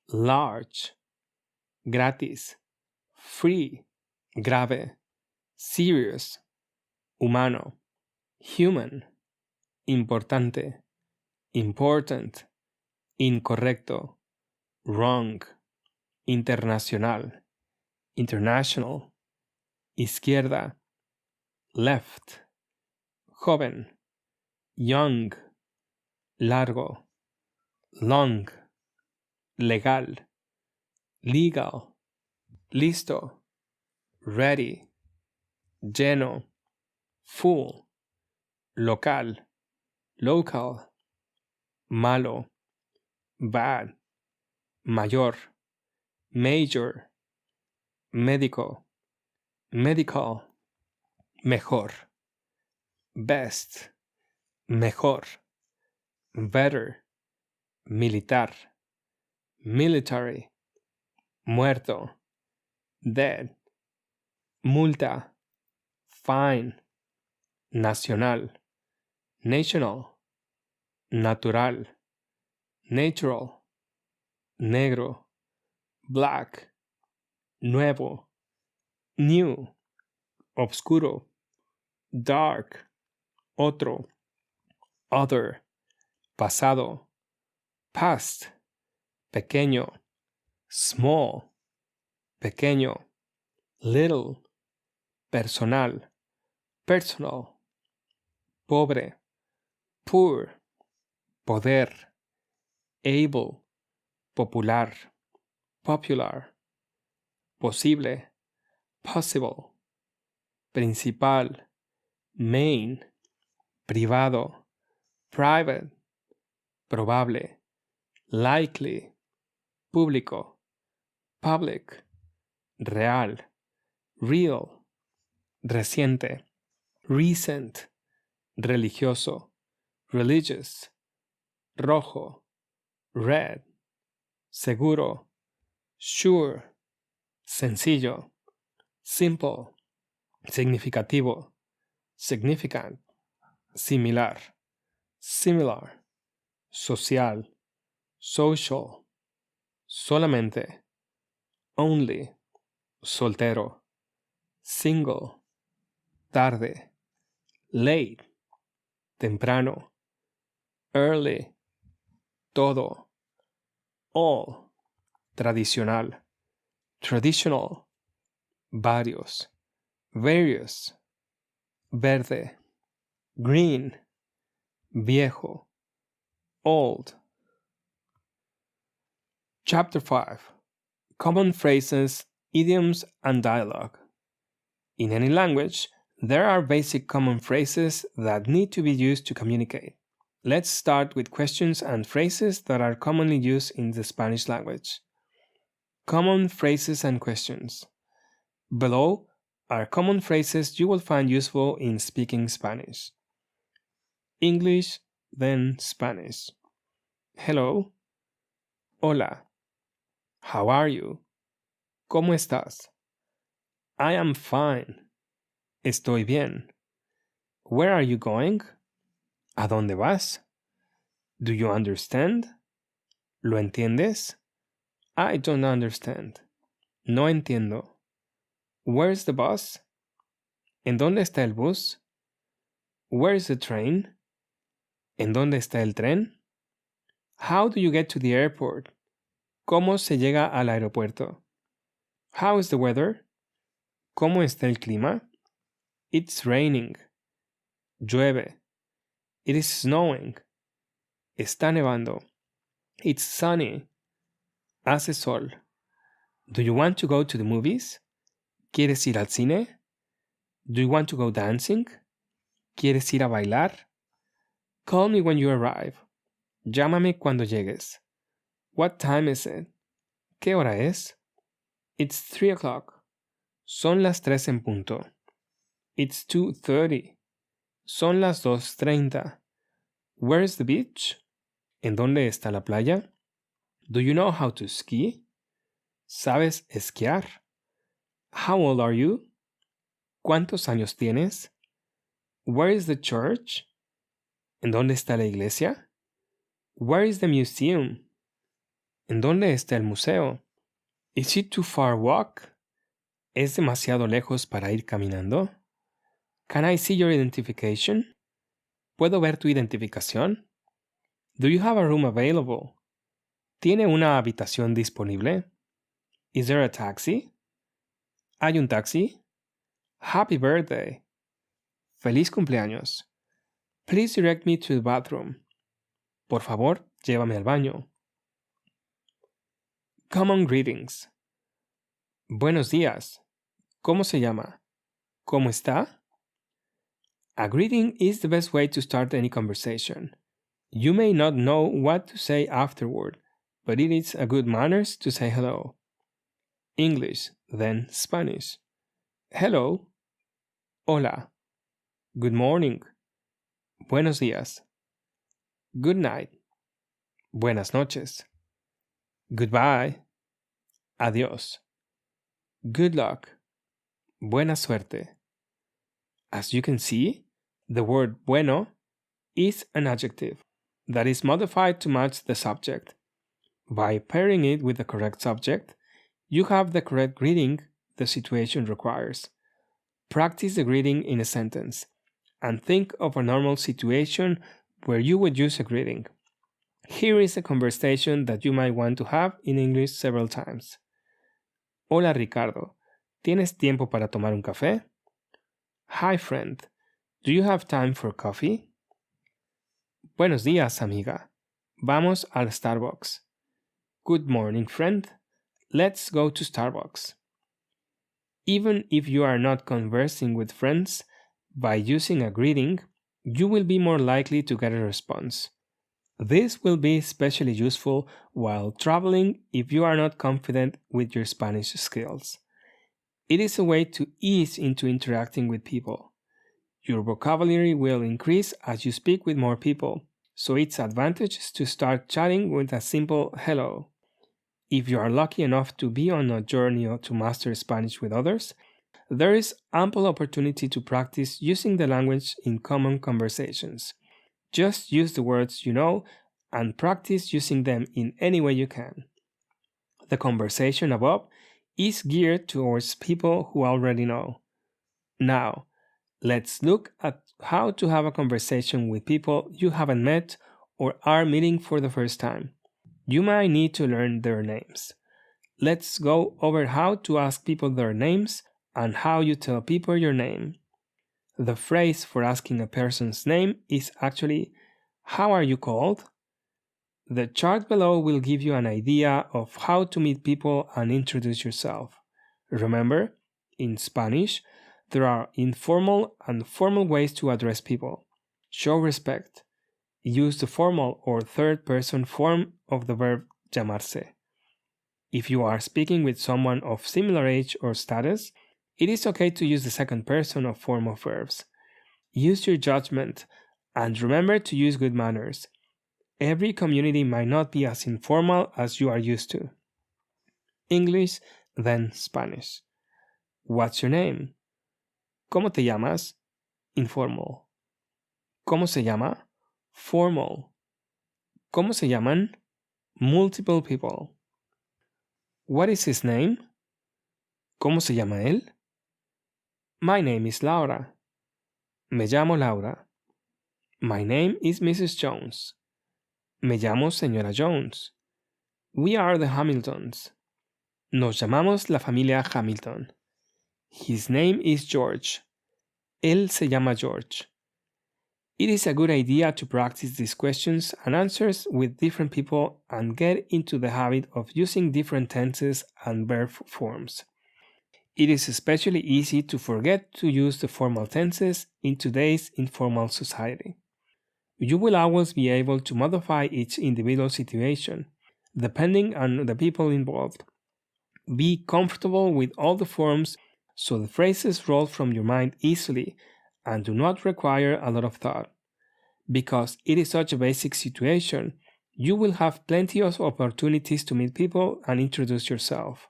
Large, gratis. Free, grave. Serious, humano. Human, importante. Important, incorrecto. Wrong, internacional. International, izquierda. Left, joven. Young, largo. Long, legal. Legal, listo. Ready, lleno. Full, local. Local, malo. Bad, mayor. Major, médico. Medical, mejor. Best, mejor. Better, militar. Military, muerto. Dead, multa. Fine, nacional. National, natural. Natural, negro. Black, nuevo. New, obscuro. Dark, otro. Other, pasado. Past, pequeño. Small, pequeño. Little, personal. Personal, pobre. Poor, poder. Able, popular. Popular, posible. Possible, principal. Main, privado. Private, probable. Likely, público. Public, real. Real, reciente. Recent, religioso. Religious, rojo. Red, seguro. Sure, sencillo. Simple, significativo. Significant, similar. Similar, social, social, solamente, only, soltero, single, tarde, late, temprano, early, todo, all, tradicional, traditional, varios, various, verde, green, viejo, old. Chapter 5. Common phrases, idioms, and dialogue. In any language, there are basic common phrases that need to be used to communicate. Let's start with questions and phrases that are commonly used in the Spanish language. Common phrases and questions. Below are common phrases you will find useful in speaking Spanish. English, then Spanish. Hello. Hola. How are you? ¿Cómo estás? I am fine. Estoy bien. Where are you going? ¿A dónde vas? Do you understand? ¿Lo entiendes? I don't understand. No entiendo. Where's the bus? ¿En dónde está el bus? Where's the train? ¿En dónde está el tren? How do you get to the airport? ¿Cómo se llega al aeropuerto? How is the weather? ¿Cómo está el clima? It's raining. Llueve. It is snowing. Está nevando. It's sunny. Hace sol. Do you want to go to the movies? ¿Quieres ir al cine? Do you want to go dancing? ¿Quieres ir a bailar? Call me when you arrive. Llámame cuando llegues. What time is it? ¿Qué hora es? It's 3 o'clock. Son las 3 en punto. It's 2:30. Son las 2:30. Where's the beach? ¿En dónde está la playa? Do you know how to ski? ¿Sabes esquiar? How old are you? ¿Cuántos años tienes? Where is the church? ¿En dónde está la iglesia? Where is the museum? ¿En dónde está el museo? Is it too far walk? ¿Es demasiado lejos para ir caminando? Can I see your identification? ¿Puedo ver tu identificación? Do you have a room available? ¿Tiene una habitación disponible? Is there a taxi? ¿Hay un taxi? Happy birthday. Feliz cumpleaños. Please direct me to the bathroom. Por favor, llévame al baño. Common greetings. Buenos días. ¿Cómo se llama? ¿Cómo está? A greeting is the best way to start any conversation. You may not know what to say afterward, but it is a good manners to say hello. English, then Spanish. Hello. Hola. Good morning. Buenos días. Good night. Buenas noches. Goodbye. Adiós. Good luck. Buena suerte. As you can see, the word bueno is an adjective that is modified to match the subject. By pairing it with the correct subject, you have the correct greeting the situation requires. Practice the greeting in a sentence and think of a normal situation where you would use a greeting. Here is a conversation that you might want to have in English several times. Hola Ricardo, ¿tienes tiempo para tomar un café? Hi friend, do you have time for coffee? Buenos días amiga, vamos al Starbucks. Good morning friend, let's go to Starbucks. Even if you are not conversing with friends, by using a greeting, you will be more likely to get a response. This will be especially useful while traveling if you are not confident with your Spanish skills. It is a way to ease into interacting with people. Your vocabulary will increase as you speak with more people, so it's advantageous to start chatting with a simple hello. If you are lucky enough to be on a journey to master Spanish with others, there is ample opportunity to practice using the language in common conversations. Just use the words you know and practice using them in any way you can. The conversation above is geared towards people who already know. Now, let's look at how to have a conversation with people you haven't met or are meeting for the first time. You might need to learn their names. Let's go over how to ask people their names and how you tell people your name. The phrase for asking a person's name is actually, "How are you called?" The chart below will give you an idea of how to meet people and introduce yourself. Remember, in Spanish, there are informal and formal ways to address people. Show respect. Use the formal or third person form of the verb llamarse. If you are speaking with someone of similar age or status, it is okay to use the second person of form of verbs. Use your judgment and remember to use good manners. Every community might not be as informal as you are used to. English, then Spanish. What's your name? ¿Cómo te llamas? Informal. ¿Cómo se llama? Formal. ¿Cómo se llaman? Multiple people. What is his name? ¿Cómo se llama él? My name is Laura. Me llamo Laura. My name is Mrs. Jones. Me llamo Señora Jones. We are the Hamiltons. Nos llamamos la familia Hamilton. His name is George. Él se llama George. It is a good idea to practice these questions and answers with different people and get into the habit of using different tenses and verb forms. It is especially easy to forget to use the formal tenses in today's informal society. You will always be able to modify each individual situation, depending on the people involved. Be comfortable with all the forms so the phrases roll from your mind easily and do not require a lot of thought. Because it is such a basic situation, you will have plenty of opportunities to meet people and introduce yourself.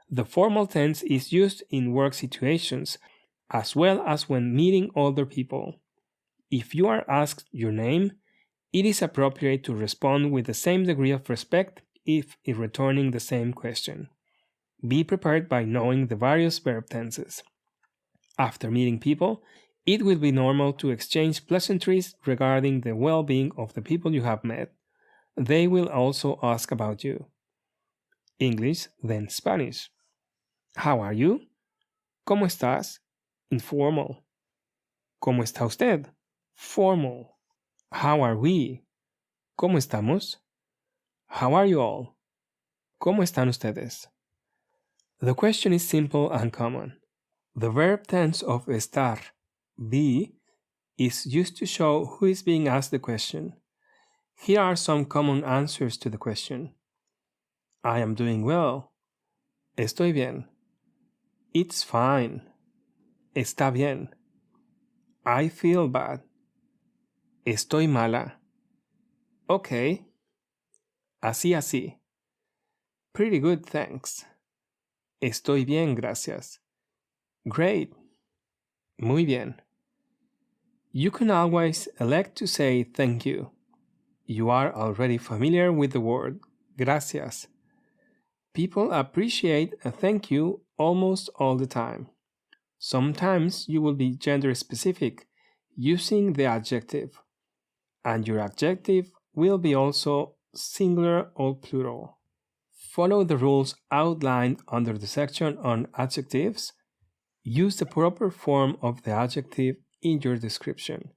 The formal tense is used in work situations as well as when meeting older people. If you are asked your name, it is appropriate to respond with the same degree of respect if returning the same question. Be prepared by knowing the various verb tenses. After meeting people, it will be normal to exchange pleasantries regarding the well-being of the people you have met. They will also ask about you. English, then Spanish. How are you? ¿Cómo estás? Informal. ¿Cómo está usted? Formal. How are we? ¿Cómo estamos? How are you all? ¿Cómo están ustedes? The question is simple and common. The verb tense of estar, be, is used to show who is being asked the question. Here are some common answers to the question. I am doing well. Estoy bien. It's fine. Está bien. I feel bad. Estoy mala. Okay. Así así. Pretty good, thanks. Estoy bien, gracias. Great. Muy bien. You can always elect to say thank you. You are already familiar with the word gracias. People appreciate a thank you almost all the time. Sometimes you will be gender specific using the adjective, and your adjective will be also singular or plural. Follow the rules outlined under the section on adjectives. Use the proper form of the adjective in your description.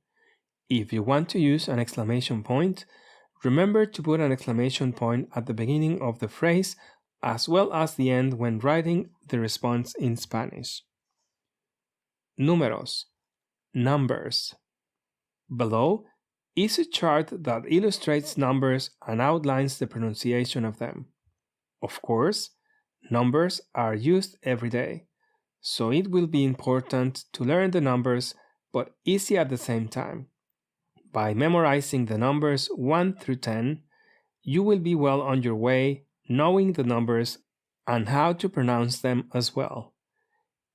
If you want to use an exclamation point, remember to put an exclamation point at the beginning of the phrase as well as the end when writing the response in Spanish. Números, numbers. Below is a chart that illustrates numbers and outlines the pronunciation of them. Of course, numbers are used every day, so it will be important to learn the numbers but easy at the same time. By memorizing the numbers 1 through 10, you will be well on your way knowing the numbers and how to pronounce them as well.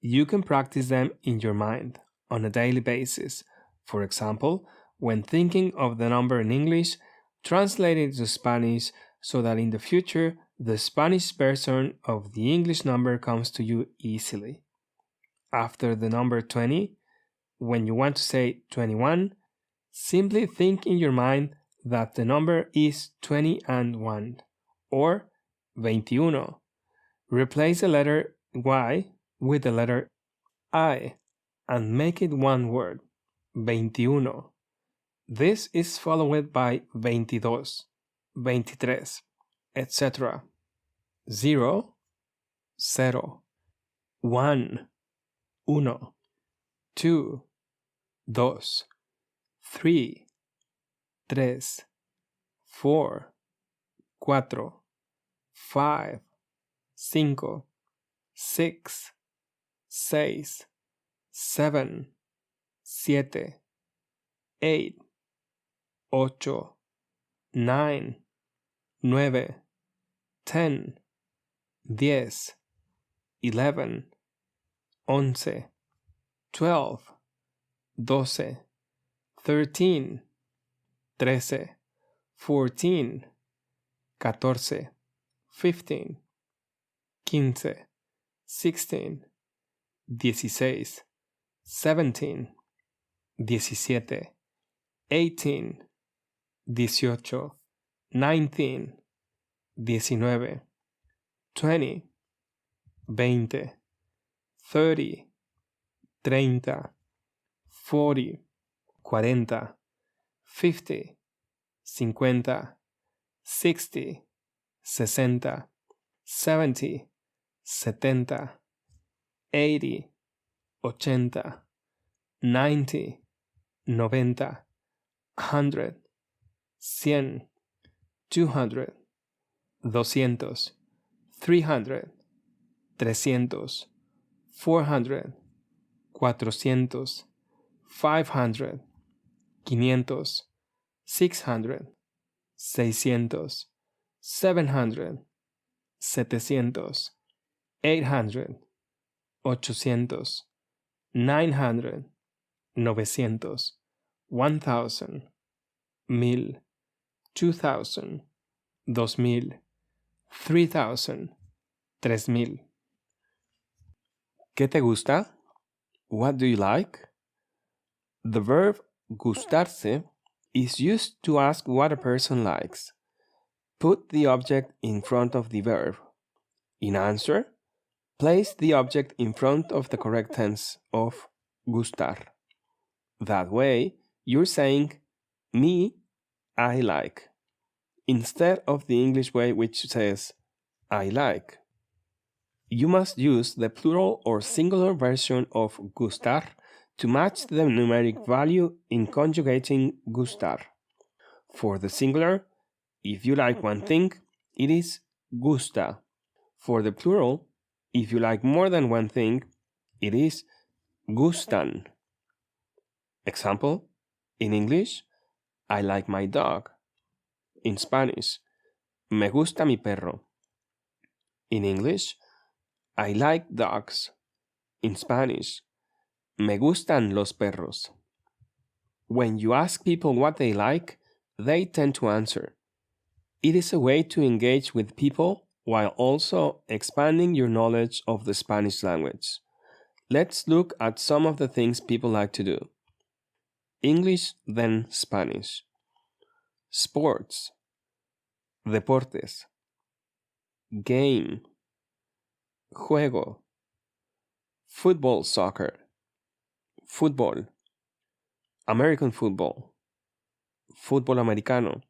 You can practice them in your mind on a daily basis. For example, when thinking of the number in English, Translate it to Spanish so that in the future, the Spanish version of the English number comes to you easily. After the number 20, when you want to say 21, simply think in your mind that the number is 20 and 1, or 21. Replace the letter Y with the letter I and make it one word, 21. This is followed by 22, 23, etc. 0, 0, 1, 1, 2, 2, 3, 3, 4, 4, 5, 5, 6, 6, 7, 7, 8, 8, 9, 9, 10, 10, 11, 11, 12, 12, 13, 13, 14, 14, 15, 15, 16, 16, 17, 17, 18, 18, 19, 19, 20, 20, 30, 30, 40, 40, 50, 50, 60, 60, 70, 70, 80, 80, 90, 90, 100, 100, 200, 200, 300, 300, 400, 400, 500, 500, 600, 600, 700, 700, 800, 800, 900, 900, 1000, 1000, 2000, 2000, 3000, 3000. ¿Qué te gusta? What do you like? The verb gustarse is used to ask what a person likes. Put the object in front of the verb. In answer, place the object in front of the correct tense of gustar. That way, you're saying, me, I like, instead of the English way which says, I like. You must use the plural or singular version of gustar to match the numeric value in conjugating gustar. For the singular, if you like one thing, it is gusta. For the plural, if you like more than one thing, it is gustan. Example, in English, I like my dog. In Spanish, me gusta mi perro. In English, I like dogs. In Spanish, me gustan los perros. When you ask people what they like, they tend to answer. It is a way to engage with people while also expanding your knowledge of the Spanish language. Let's look at some of the things people like to do. English, then Spanish. Sports. Deportes. Game. Juego. Football, soccer. Fútbol. American football. Fútbol americano.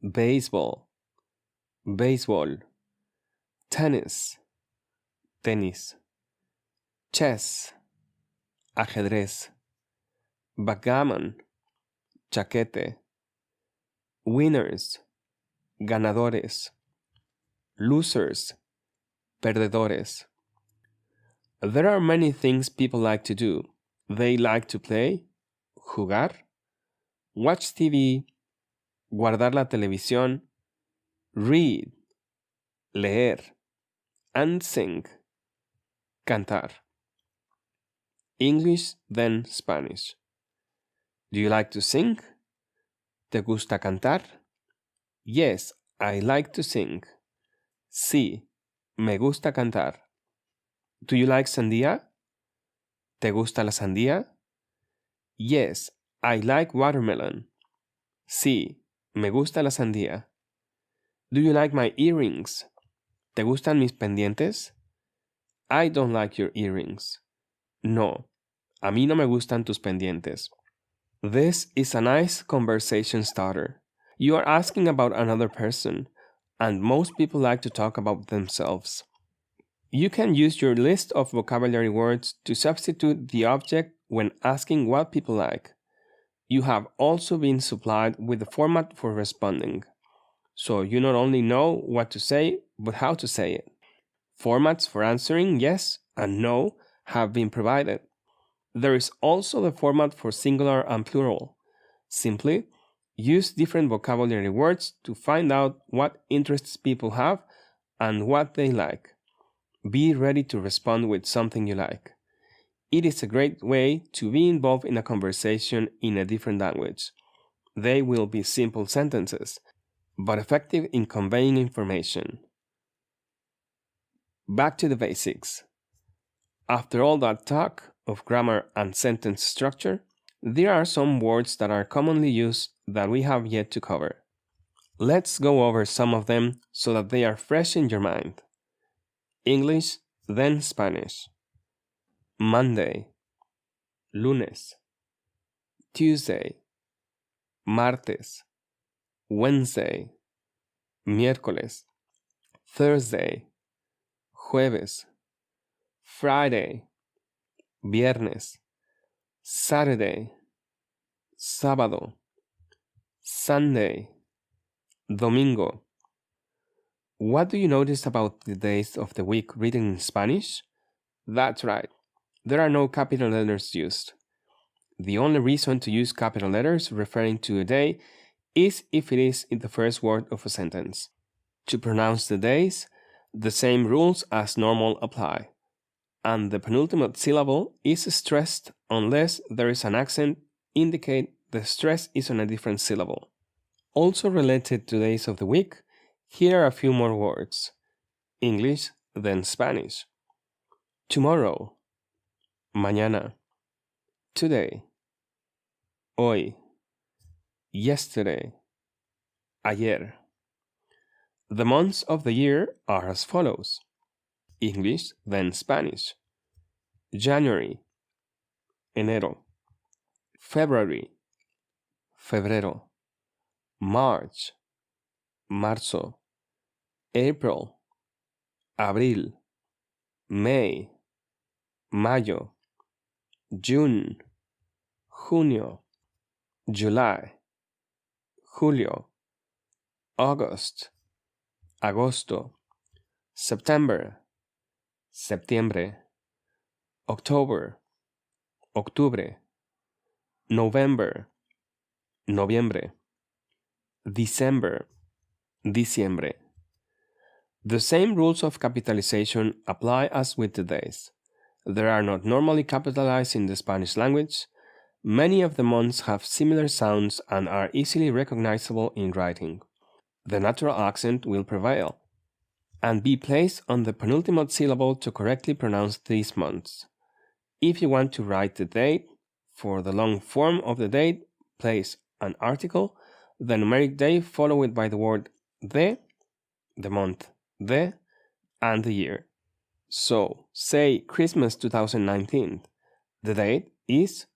Baseball. Béisbol. Tennis. Tenis. Chess. Ajedrez. Backgammon. Chaquete. Winners. Ganadores. Losers. Perdedores. There are many things people like to do. They like to play, jugar, watch TV, guardar la televisión, read, leer, and sing, cantar. English, then Spanish. Do you like to sing? ¿Te gusta cantar? Yes, I like to sing. Sí, me gusta cantar. Do you like sandía? ¿Te gusta la sandía? Yes, I like watermelon. Sí, me gusta la sandía. Do you like my earrings? ¿Te gustan mis pendientes? I don't like your earrings. No, a mí no me gustan tus pendientes. This is a nice conversation starter. You are asking about another person, and most people like to talk about themselves. You can use your list of vocabulary words to substitute the object when asking what people like. You have also been supplied with the format for responding, so you not only know what to say, but how to say it. Formats for answering yes and no have been provided. There is also the format for singular and plural. Simply use different vocabulary words to find out what interests people have and what they like. Be ready to respond with something you like. It is a great way to be involved in a conversation in a different language. They will be simple sentences, but effective in conveying information. Back to the basics. After all that talk of grammar and sentence structure, there are some words that are commonly used that we have yet to cover. Let's go over some of them so that they are fresh in your mind. English, then Spanish. Monday, lunes. Tuesday, martes. Wednesday, miércoles. Thursday, jueves. Friday, viernes. Saturday, sábado. Sunday, domingo. What do you notice about the days of the week written in Spanish? That's right, there are no capital letters used. The only reason to use capital letters referring to a day is if it is in the first word of a sentence. To pronounce the days, the same rules as normal apply, and the penultimate syllable is stressed unless there is an accent indicate the stress is on a different syllable. Also related to days of the week, here are a few more words. English, then Spanish. Tomorrow, mañana. Today, hoy. Yesterday, ayer. The months of the year are as follows. English, then Spanish. January, enero. February, febrero. March, marzo. April, abril. May, mayo. June, junio. July, julio. August, agosto. September, septiembre. October, octubre. November, noviembre. December, diciembre. The same rules of capitalization apply as with the days. They are not normally capitalized in the Spanish language. Many of the months have similar sounds and are easily recognizable in writing. The natural accent will prevail and be placed on the penultimate syllable to correctly pronounce these months. If you want to write the date, for the long form of the date, place an article, the numeric day followed by the word the month, the, and the year. So, say Christmas 2019. The date is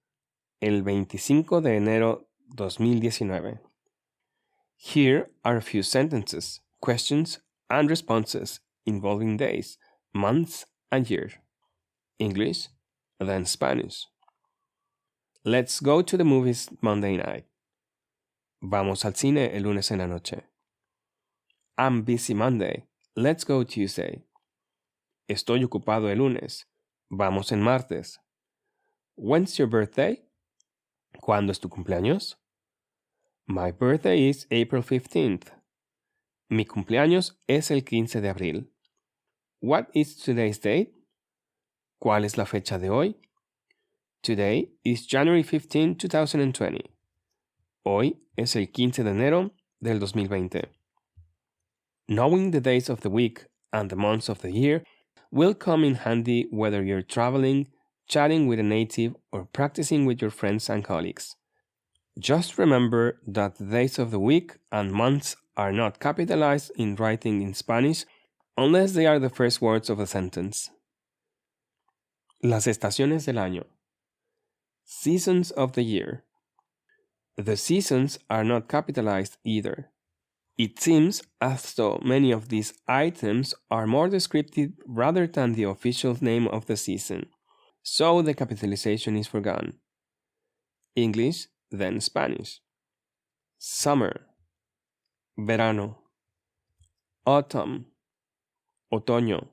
el 25 de enero 2019. Here are a few sentences, questions, and responses involving days, months, and years. English, then Spanish. Let's go to the movies Monday night. Vamos al cine el lunes en la noche. I'm busy Monday. Let's go Tuesday. Estoy ocupado el lunes. Vamos en martes. When's your birthday? ¿Cuándo es tu cumpleaños? My birthday is April 15th. Mi cumpleaños es el 15 de abril. What is today's date? ¿Cuál es la fecha de hoy? Today is January 15, 2020. Hoy es el 15 de enero del 2020. Knowing the days of the week and the months of the year will come in handy whether you're traveling, chatting with a native, or practicing with your friends and colleagues. Just remember that the days of the week and months are not capitalized in writing in Spanish unless they are the first words of a sentence. Las estaciones del año. Seasons of the year. The seasons are not capitalized either. It seems as though many of these items are more descriptive rather than the official name of the season, so the capitalization is forgone. English, then Spanish. Summer, verano. Autumn, otoño.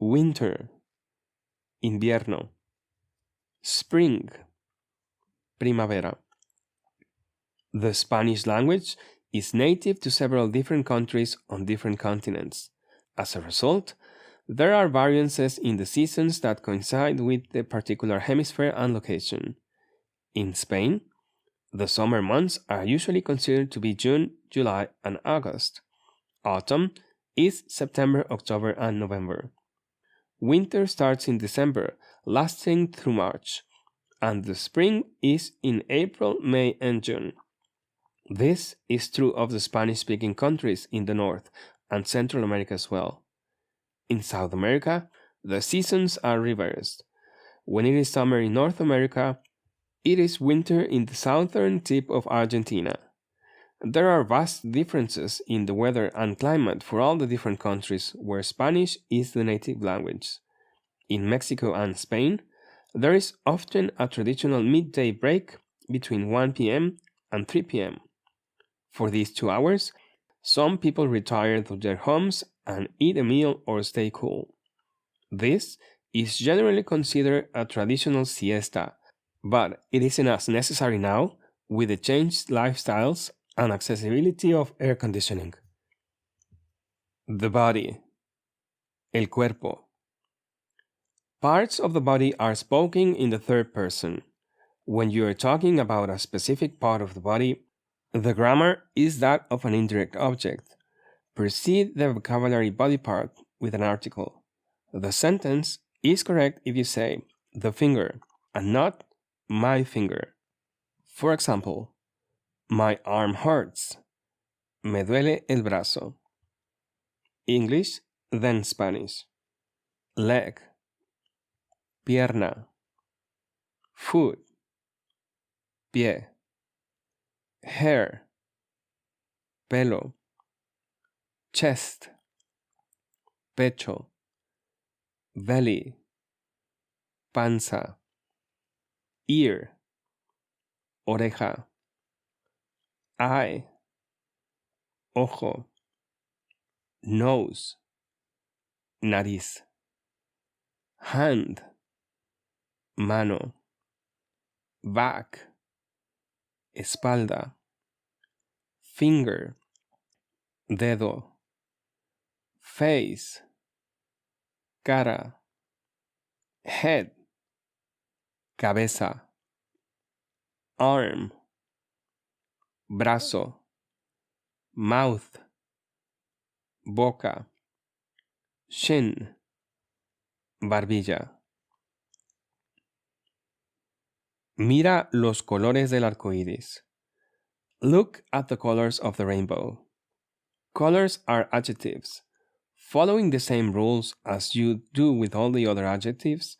Winter, invierno. Spring, primavera. The Spanish language is native to several different countries on different continents. As a result, there are variances in the seasons that coincide with the particular hemisphere and location. In Spain, the summer months are usually considered to be June, July, and August. Autumn is September, October, and November. Winter starts in December, lasting through March, and the spring is in April, May, and June. This is true of the Spanish-speaking countries in the North and Central America as well. In South America, the seasons are reversed. When it is summer in North America, it is winter in the southern tip of Argentina. There are vast differences in the weather and climate for all the different countries where Spanish is the native language. In Mexico and Spain, there is often a traditional midday break between 1 p.m. and 3 p.m. For these 2 hours, some people retire to their homes and eat a meal or stay cool. This is generally considered a traditional siesta, but it isn't as necessary now with the changed lifestyles and accessibility of air conditioning. The body, el cuerpo. Parts of the body are spoken in the third person. When you are talking about a specific part of the body, the grammar is that of an indirect object. Precede the vocabulary body part with an article. The sentence is correct if you say the finger and not my finger. For example, my arm hurts. Me duele el brazo. English, then Spanish. Leg, pierna. Foot, pie. Hair, pelo. Chest, pecho. Belly, panza. Ear, oreja. Eye, ojo. Nose, nariz. Hand, mano. Back, espalda. Finger, dedo. Face, cara. Head, cabeza. Arm, brazo. Mouth, boca. Shin, barbilla. Mira los colores del arco iris. Look at the colors of the rainbow. Colors are adjectives. Following the same rules as you do with all the other adjectives,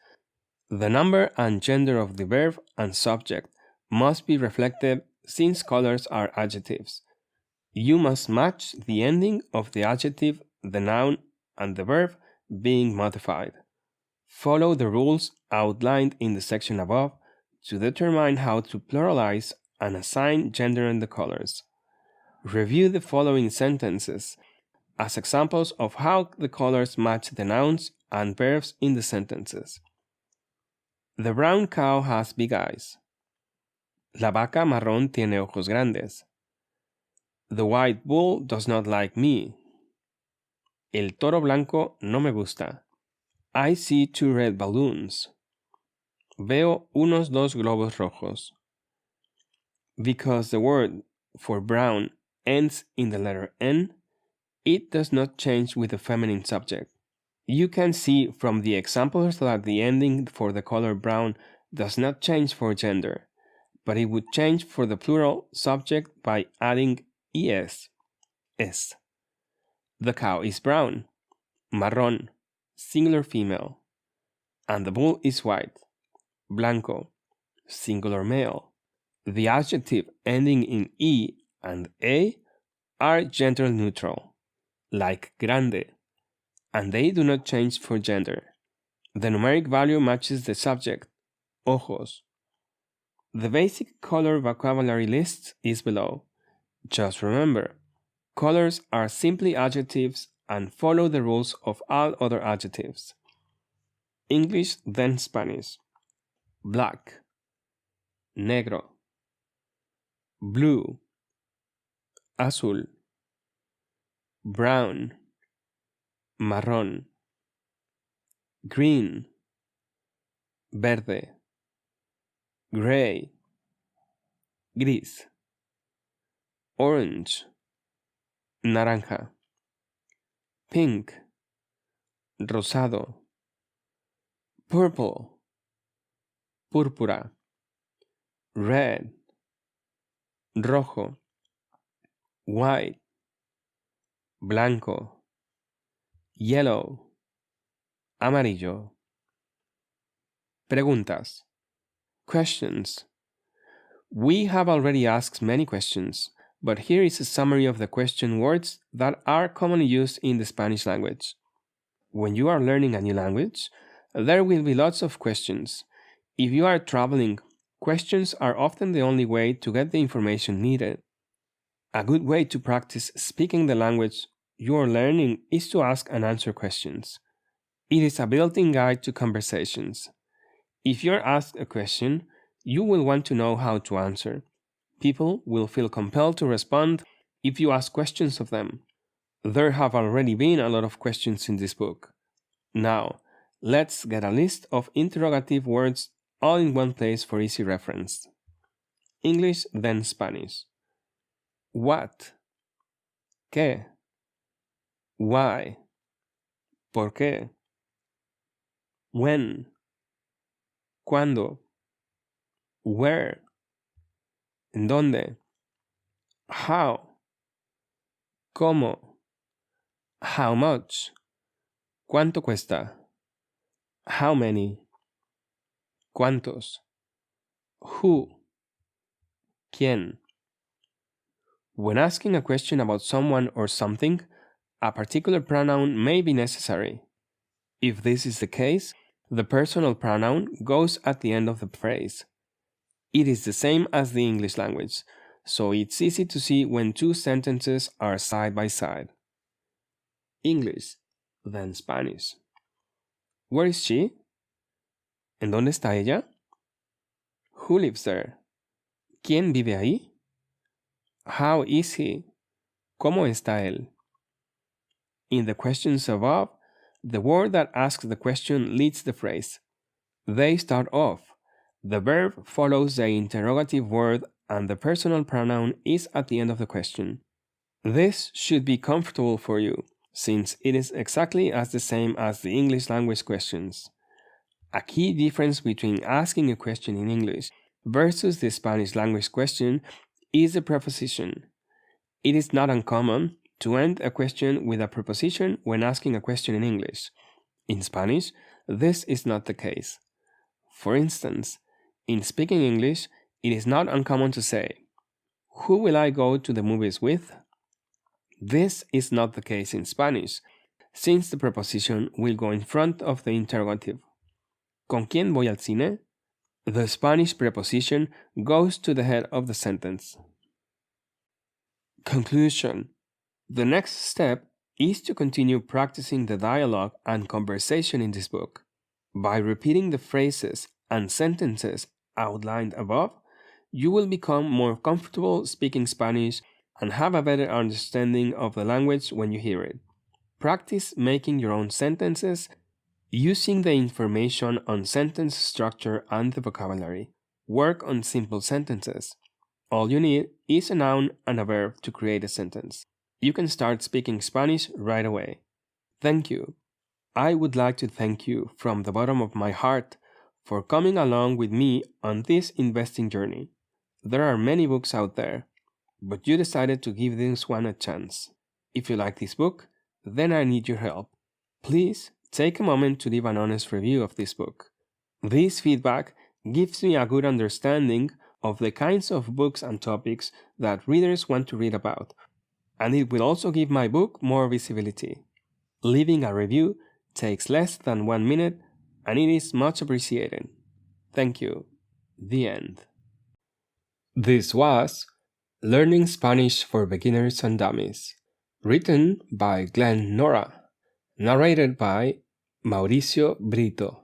the number and gender of the verb and subject must be reflected since colors are adjectives. You must match the ending of the adjective, the noun, and the verb being modified. Follow the rules outlined in the section above to determine how to pluralize and assign gender in the colors. Review the following sentences as examples of how the colors match the nouns and verbs in the sentences. The brown cow has big eyes. La vaca marrón tiene ojos grandes. The white bull does not like me. El toro blanco no me gusta. I see 2 red balloons. Veo unos 2 globos rojos. Because the word for brown ends in the letter N, It does not change with the feminine subject. You can see from the examples that the ending for the color brown does not change for gender, but it would change for the plural subject by adding es, es. The cow is brown, marrón, singular female, and the bull is white, blanco, singular male. The adjective ending in e and a are gender neutral, like grande, and they do not change for gender. The numeric value matches the subject, ojos. The basic color vocabulary list is below. Just remember, colors are simply adjectives and follow the rules of all other adjectives. English, then Spanish. Black, negro, blue, azul, brown, marrón, green, verde, gray, gris, orange, naranja, pink, rosado, purple, púrpura, red, rojo, white, blanco, yellow, amarillo. Preguntas. Questions. We have already asked many questions, but here is a summary of the question words that are commonly used in the Spanish language. When you are learning a new language, there will be lots of questions. If you are traveling, questions are often the only way to get the information needed. A good way to practice speaking the language you are learning is to ask and answer questions. It is a built-in guide to conversations. If you're asked a question, you will want to know how to answer. People will feel compelled to respond if you ask questions of them. There have already been a lot of questions in this book. Now, let's get a list of interrogative words all in one place for easy reference. English, then Spanish. What? ¿Qué? Why? ¿Por qué? When? ¿Cuándo? Where? ¿En dónde? How? ¿Cómo? How much? ¿Cuánto cuesta? How many? ¿Cuántos? Who? ¿Quién? When asking a question about someone or something, a particular pronoun may be necessary. If this is the case, the personal pronoun goes at the end of the phrase. It is the same as the English language, so it's easy to see when two sentences are side by side. English, then Spanish. Where is she? ¿En dónde está ella? Who lives there? ¿Quién vive ahí? How is he? ¿Cómo está él? In the questions above, the word that asks the question leads the phrase. They start off. The verb follows the interrogative word and the personal pronoun is at the end of the question. This should be comfortable for you, since it is exactly as the same as the English language questions. A key difference between asking a question in English versus the Spanish language question is the preposition. It is not uncommon to end a question with a preposition when asking a question in English. In Spanish, this is not the case. For instance, in speaking English, it is not uncommon to say, "Who will I go to the movies with?" This is not the case in Spanish, since the preposition will go in front of the interrogative. ¿Con quién voy al cine? The Spanish preposition goes to the head of the sentence. Conclusion. The next step is to continue practicing the dialogue and conversation in this book. By repeating the phrases and sentences outlined above, you will become more comfortable speaking Spanish and have a better understanding of the language when you hear it. Practice making your own sentences using the information on sentence structure and the vocabulary. Work on simple sentences. All you need is a noun and a verb to create a sentence. you can start speaking Spanish right away. Thank you. I would like to thank you from the bottom of my heart for coming along with me on this investing journey. There are many books out there, but you decided to give this one a chance. If you like this book, then I need your help. Please take a moment to leave an honest review of this book. This feedback gives me a good understanding of the kinds of books and topics that readers want to read about, and it will also give my book more visibility. Leaving a review takes less than 1 minute, and it is much appreciated. Thank you. The end. This was Learning Spanish for Beginners and Dummies, written by Glenn Nora, narrated by Mauricio Brito.